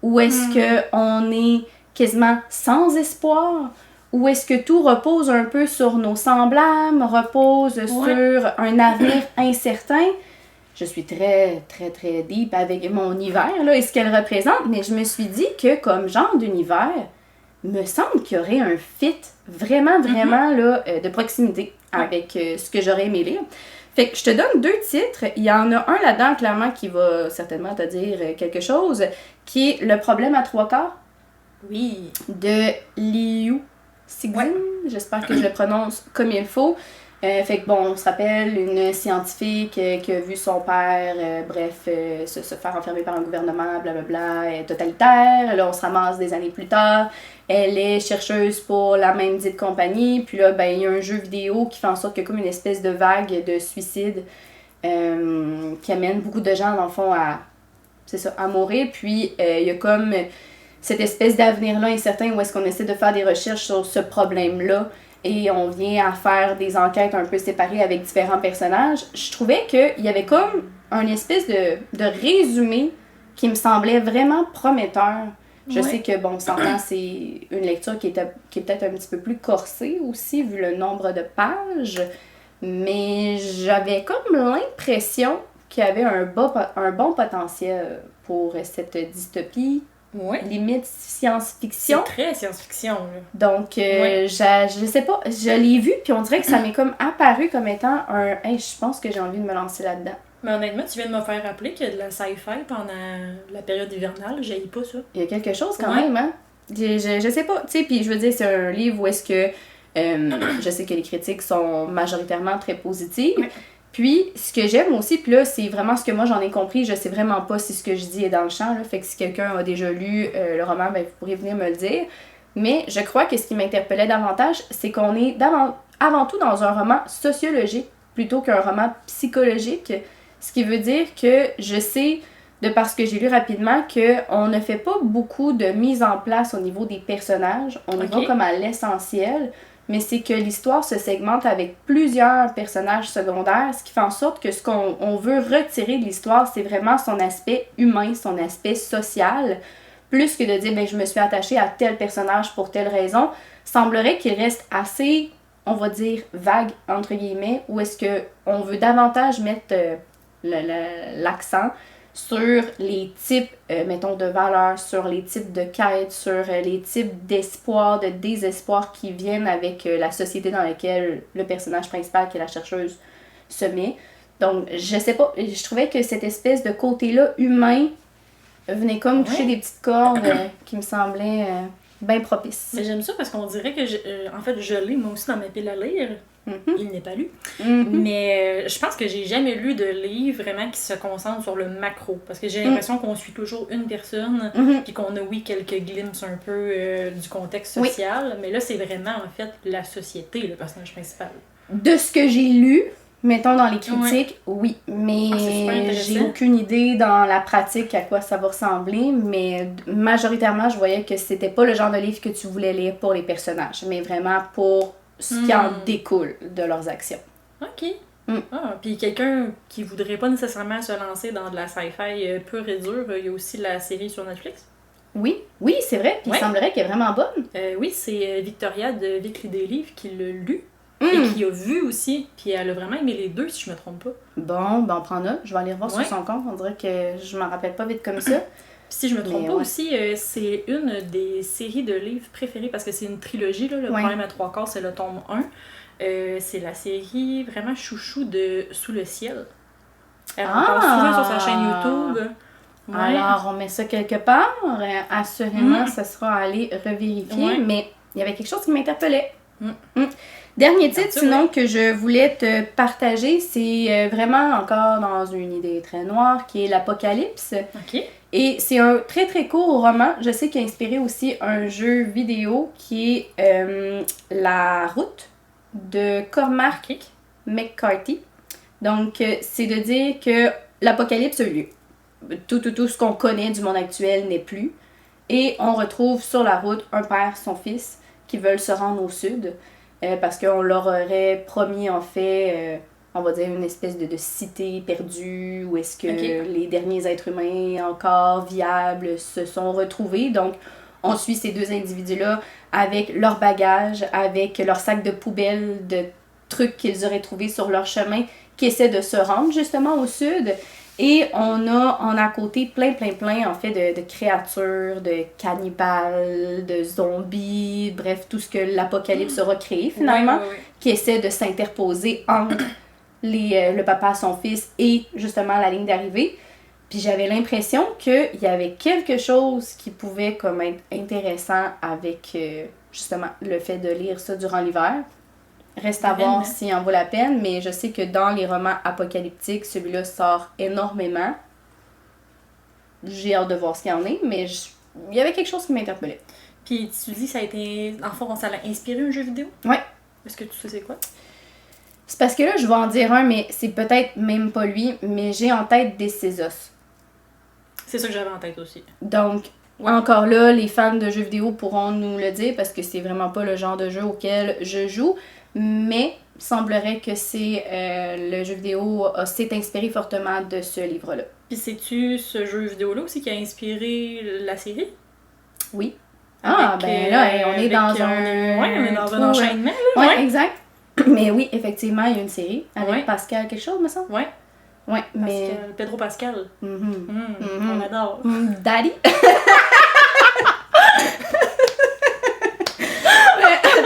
où est-ce qu'on est quasiment sans espoir, où est-ce que tout repose un peu sur nos semblables, repose sur un avenir incertain. Je suis très, très, très deep avec mon hiver, là, et ce qu'elle représente, mais je me suis dit que comme genre d'univers, me semble qu'il y aurait un fit vraiment, vraiment là, de proximité avec ce que j'aurais aimé lire. Fait que je te donne 2 titres. Il y en a un là-dedans, clairement, qui va certainement te dire quelque chose, qui est Le problème à 3/4. Oui. De Liu Cixin. J'espère que je le prononce comme il faut. Fait que bon, on se rappelle une scientifique qui a vu son père, se faire enfermer par un gouvernement, blablabla, totalitaire. Là, on se ramasse des années plus tard. Elle est chercheuse pour la même dite compagnie. Puis là, ben, il y a un jeu vidéo qui fait en sorte qu'il y a comme une espèce de vague de suicide qui amène beaucoup de gens, dans le fond, à mourir. Puis il y a comme cette espèce d'avenir-là incertain où est-ce qu'on essaie de faire des recherches sur ce problème-là et on vient à faire des enquêtes un peu séparées avec différents personnages. Je trouvais qu'il y avait comme un espèce de résumé qui me semblait vraiment prometteur. Je sais que, bon, on s'entend, c'est une lecture qui est peut-être un petit peu plus corsée aussi, vu le nombre de pages, mais j'avais comme l'impression qu'il y avait un bon potentiel pour cette dystopie. Ouais. Limite science-fiction. C'est très science-fiction, là. Donc, je sais pas, je l'ai vu, puis on dirait que ça m'est comme apparu comme étant un... Hey, je pense que j'ai envie de me lancer là-dedans. Mais honnêtement, tu viens de me faire rappeler qu'il y a de la sci-fi pendant la période hivernale. J'haïs pas ça. Il y a quelque chose quand même, hein? Je sais pas, tu sais, puis je veux dire, c'est un livre où est-ce que... je sais que les critiques sont majoritairement très positives. Ouais. Puis, ce que j'aime aussi, puis là, c'est vraiment ce que moi j'en ai compris, je sais vraiment pas si ce que je dis est dans le champ, là, fait que si quelqu'un a déjà lu le roman, ben vous pourrez venir me le dire. Mais je crois que ce qui m'interpellait davantage, c'est qu'on est avant tout dans un roman sociologique plutôt qu'un roman psychologique, ce qui veut dire que je sais, de par ce que j'ai lu rapidement, qu'on ne fait pas beaucoup de mise en place au niveau des personnages, on y va comme à l'essentiel, mais c'est que l'histoire se segmente avec plusieurs personnages secondaires, ce qui fait en sorte que ce qu'on veut retirer de l'histoire, c'est vraiment son aspect humain, son aspect social, plus que de dire, ben je me suis attachée à tel personnage pour telle raison. Semblerait qu'il reste assez, on va dire, vague, entre guillemets, où est-ce qu'on veut davantage mettre l'accent sur les types, mettons, de valeurs, sur les types de quêtes, sur les types d'espoir, de désespoir qui viennent avec la société dans laquelle le personnage principal, qui est la chercheuse, se met. Donc, je sais pas, je trouvais que cette espèce de côté-là humain venait comme toucher des petites cordes qui me semblaient bien propices. Mais j'aime ça parce qu'on dirait que, en fait, je l'ai moi aussi dans ma pile à lire. il n'est pas lu. Mhm. Mais je pense que j'ai jamais lu de livre vraiment qui se concentre sur le macro. Parce que j'ai l'impression qu'on suit toujours une personne, Mhm. puis qu'on a, oui, quelques glimpses un peu du contexte social. Mais là, c'est vraiment, en fait, la société, le personnage principal. De ce que j'ai lu, mettons dans les critiques, oui. Mais c'est super intéressant. j'ai aucune idée dans la pratique à quoi ça va ressembler. Mais majoritairement, je voyais que c'était pas le genre de livre que tu voulais lire pour les personnages, mais vraiment pour ce qui en découle de leurs actions. OK. Puis quelqu'un qui voudrait pas nécessairement se lancer dans de la sci-fi pure et dure, il y a aussi la série sur Netflix. Oui, c'est vrai. Puis il semblerait qu'elle est vraiment bonne. Oui, c'est Victoria de Vic lit des livres qui l'a lu. Et qui a vu aussi, puis elle a vraiment aimé les deux, si je me trompe pas. Bon, ben on prend note. Je vais aller revoir sur son compte. On dirait que je m'en rappelle pas vite comme ça. Puis si je me trompe pas aussi, c'est une des séries de livres préférées, parce que c'est une trilogie, là, le problème à 3/4, c'est le tome 1. C'est la série vraiment chouchou de Sous le ciel. Elle en parle souvent sur sa chaîne YouTube. Alors, on met ça quelque part. Assurément, ça sera à aller revérifier. Mais il y avait quelque chose qui m'interpellait. Dernier titre, sinon, que je voulais te partager, c'est vraiment encore dans une idée très noire, qui est l'Apocalypse. OK. Et c'est un très très court roman, je sais qu'il a inspiré aussi un jeu vidéo qui est La Route de Cormac McCarthy. Donc, c'est de dire que l'apocalypse a eu lieu. Tout ce qu'on connaît du monde actuel n'est plus. Et on retrouve sur la route un père, son fils, qui veulent se rendre au sud. Parce qu'on leur aurait promis, en fait, on va dire une espèce de cité perdue, où est-ce que les derniers êtres humains encore viables se sont retrouvés. Donc, on suit ces deux individus-là avec leur bagage, avec leur sac de poubelle, de trucs qu'ils auraient trouvés sur leur chemin, qui essaient de se rendre justement au sud. Et on a à côté plein, en fait, de créatures, de cannibales, de zombies, bref, tout ce que l'apocalypse aura créé finalement, qui essaie de s'interposer entre le papa, son fils et justement la ligne d'arrivée. Puis j'avais l'impression qu'il y avait quelque chose qui pouvait comme être intéressant avec justement le fait de lire ça durant l'hiver. Reste à voir si en vaut la peine, mais je sais que dans les romans apocalyptiques, celui-là sort énormément. J'ai hâte de voir ce qu'il y en est, mais il y avait quelque chose qui m'interpellait. Puis tu dis ça a été... En fond, ça l'a inspiré un jeu vidéo? Ouais. Est-ce que tu sais c'est quoi? C'est parce que là, je vais en dire un, mais c'est peut-être même pas lui, mais j'ai en tête This Is Us. C'est ça que j'avais en tête aussi. Donc, encore là, les fans de jeux vidéo pourront nous le dire, parce que c'est vraiment pas le genre de jeu auquel je joue. Mais il semblerait que c'est le jeu vidéo s'est inspiré fortement de ce livre-là. Puis c'est-tu ce jeu vidéo-là aussi qui a inspiré la série? Oui. Ben là, on est dans un enchaînement. Ouais, exact. Mais oui, effectivement, il y a une série avec Pascal quelque chose, me semble. Ouais, mais... Pedro Pascal. On adore. Daddy.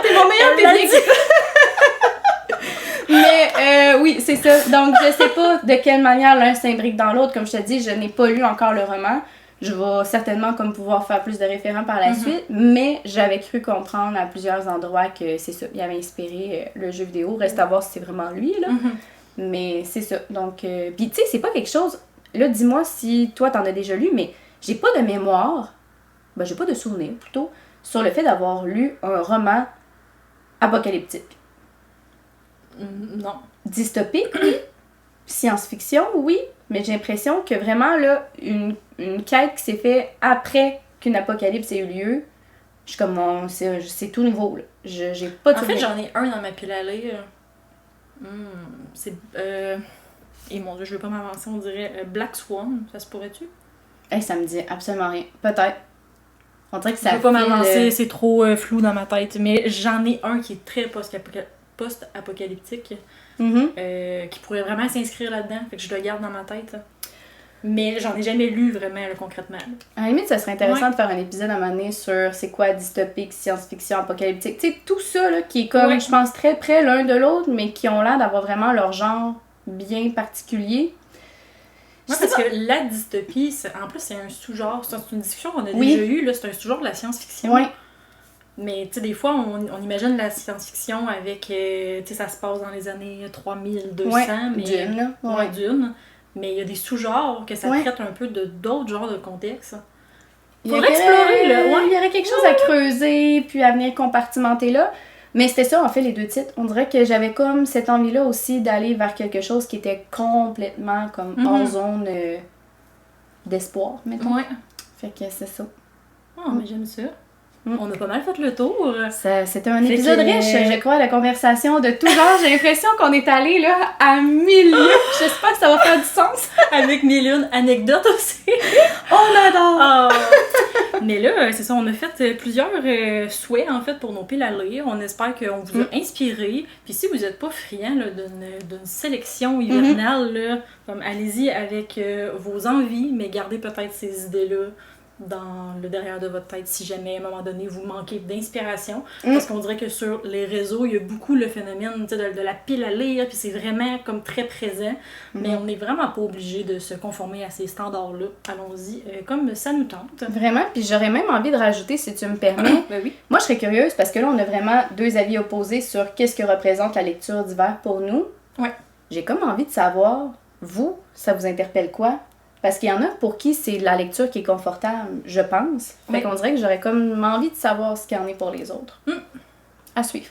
T'es mon meilleur public. Mais oui, c'est ça. Donc, je sais pas de quelle manière l'un s'imbrique dans l'autre. Comme je te dis, je n'ai pas lu encore le roman. Je vais certainement comme pouvoir faire plus de référents par la suite. Mais j'avais cru comprendre à plusieurs endroits que c'est ça. Il avait inspiré le jeu vidéo. Reste à voir si c'est vraiment lui, là. Mais c'est ça. Donc, puis tu sais, c'est pas quelque chose... Là, dis-moi si toi, t'en as déjà lu, mais j'ai pas de mémoire, ben j'ai pas de souvenir, plutôt, sur le fait d'avoir lu un roman apocalyptique. Non. Dystopique, oui. Science-fiction, oui. Mais j'ai l'impression que vraiment, là, une quête qui s'est faite après qu'une apocalypse ait eu lieu, je suis comme, c'est tout nouveau, là. J'ai pas de souvenir. En fait, j'en ai un dans ma pile à lire. C'est... Et mon Dieu, je veux pas m'avancer, on dirait Black Swan, ça se pourrait-tu? Ça me dit absolument rien. Peut-être. On dirait que ça je veux pas m'avancer, c'est trop flou dans ma tête. Mais j'en ai un qui est très post-apocalyptique, qui pourrait vraiment s'inscrire là-dedans, fait que je le garde dans ma tête. Mais j'en ai jamais lu vraiment, là, concrètement. À la limite, ça serait intéressant de faire un épisode à un moment donné sur c'est quoi dystopique, science-fiction, apocalyptique. Tu sais, tout ça, là, qui est comme, je pense, très près l'un de l'autre, mais qui ont l'air d'avoir vraiment leur genre bien particulier. Ouais, parce que la dystopie, en plus, c'est un sous-genre. C'est une discussion qu'on a déjà eue, là, c'est un sous-genre de la science-fiction. Ouais. Mais tu sais, des fois, on imagine la science-fiction avec, tu sais, ça se passe dans les années 3200, mais... Dune, là. Ouais, Dune. Mais il y a des sous-genres que ça traite un peu d'autres genres de contextes. Faudrait explorer, là. Ouais. Il y aurait quelque chose à creuser, puis à venir compartimenter là. Mais c'était ça, en fait, les deux titres. On dirait que j'avais comme cette envie-là aussi d'aller vers quelque chose qui était complètement comme en zone d'espoir, mettons. Ouais. Fait que c'est ça. Oh, mais j'aime ça. On a pas mal fait le tour. C'était un épisode riche, je crois, la conversation de tout genre. J'ai l'impression qu'on est allé là à milieu. J'espère que ça va faire du sens. Avec mille une anecdotes aussi. On adore! Mais là, c'est ça, on a fait plusieurs souhaits en fait pour nos piles à lire. On espère qu'on vous a inspiré. Puis si vous n'êtes pas friand d'une sélection hivernale, là, comme allez-y avec vos envies, mais gardez peut-être ces idées-là dans le derrière de votre tête si jamais à un moment donné vous manquez d'inspiration. Parce qu'on dirait que sur les réseaux, il y a beaucoup le phénomène de la pile à lire, puis c'est vraiment comme très présent. Mais on n'est vraiment pas obligé de se conformer à ces standards-là. Allons-y, comme ça nous tente. Vraiment, puis j'aurais même envie de rajouter, si tu me permets. Ben oui. Moi, je serais curieuse parce que là, on a vraiment deux avis opposés sur qu'est-ce que représente la lecture d'hiver pour nous. Ouais. J'ai comme envie de savoir, vous, ça vous interpelle quoi? Parce qu'il y en a pour qui c'est la lecture qui est confortable, je pense. Fait qu'on dirait que j'aurais comme envie de savoir ce qu'il y en est pour les autres. À suivre.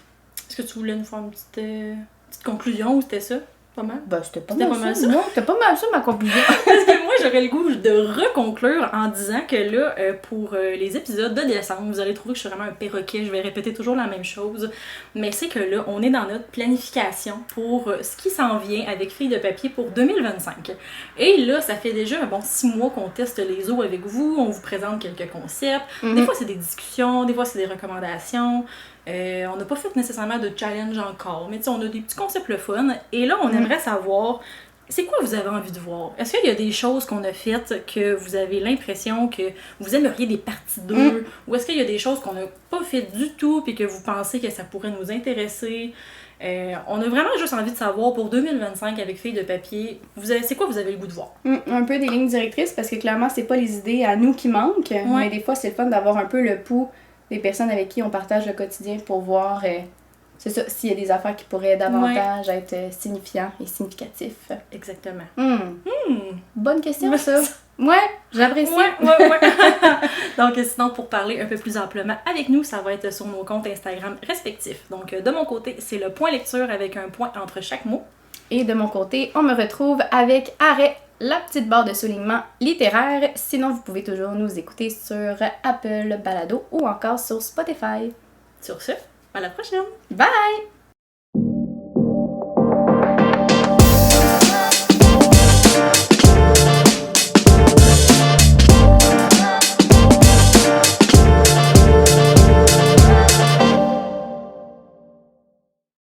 Est-ce que tu voulais nous faire une petite conclusion ou c'était ça? Pas mal? Ben, c'était pas mal ça. Non, c'était pas mal ça, ma conclusion. Parce que moi, j'aurais le goût de reconclure en disant que là, pour les épisodes de décembre, vous allez trouver que je suis vraiment un perroquet, je vais répéter toujours la même chose, mais c'est que là, on est dans notre planification pour ce qui s'en vient avec Filles de papier pour 2025. Et là, ça fait déjà 6 mois qu'on teste les eaux avec vous, on vous présente quelques concepts, des fois c'est des discussions, des fois c'est des recommandations. On n'a pas fait nécessairement de challenge encore, mais on a des petits concepts le fun. Et là, on aimerait savoir, c'est quoi vous avez envie de voir? Est-ce qu'il y a des choses qu'on a faites que vous avez l'impression que vous aimeriez des parties 2? Ou est-ce qu'il y a des choses qu'on n'a pas faites du tout et que vous pensez que ça pourrait nous intéresser? On a vraiment juste envie de savoir pour 2025 avec Filles de papier, c'est quoi vous avez le goût de voir? Un peu des lignes directrices parce que clairement, c'est pas les idées à nous qui manquent, mais des fois, c'est le fun d'avoir un peu le pouls des personnes avec qui on partage le quotidien pour voir, c'est ça, s'il y a des affaires qui pourraient davantage être signifiants et significatifs. Exactement. Bonne question, ça. Ouais, j'apprécie. Ouais. Donc, sinon, pour parler un peu plus amplement avec nous, ça va être sur nos comptes Instagram respectifs. Donc, de mon côté, c'est le point lecture avec un point entre chaque mot. Et de mon côté, on me retrouve avec arrêt, la petite barre de soulignement littéraire. Sinon, vous pouvez toujours nous écouter sur Apple Balado ou encore sur Spotify. Sur ce, à la prochaine! Bye!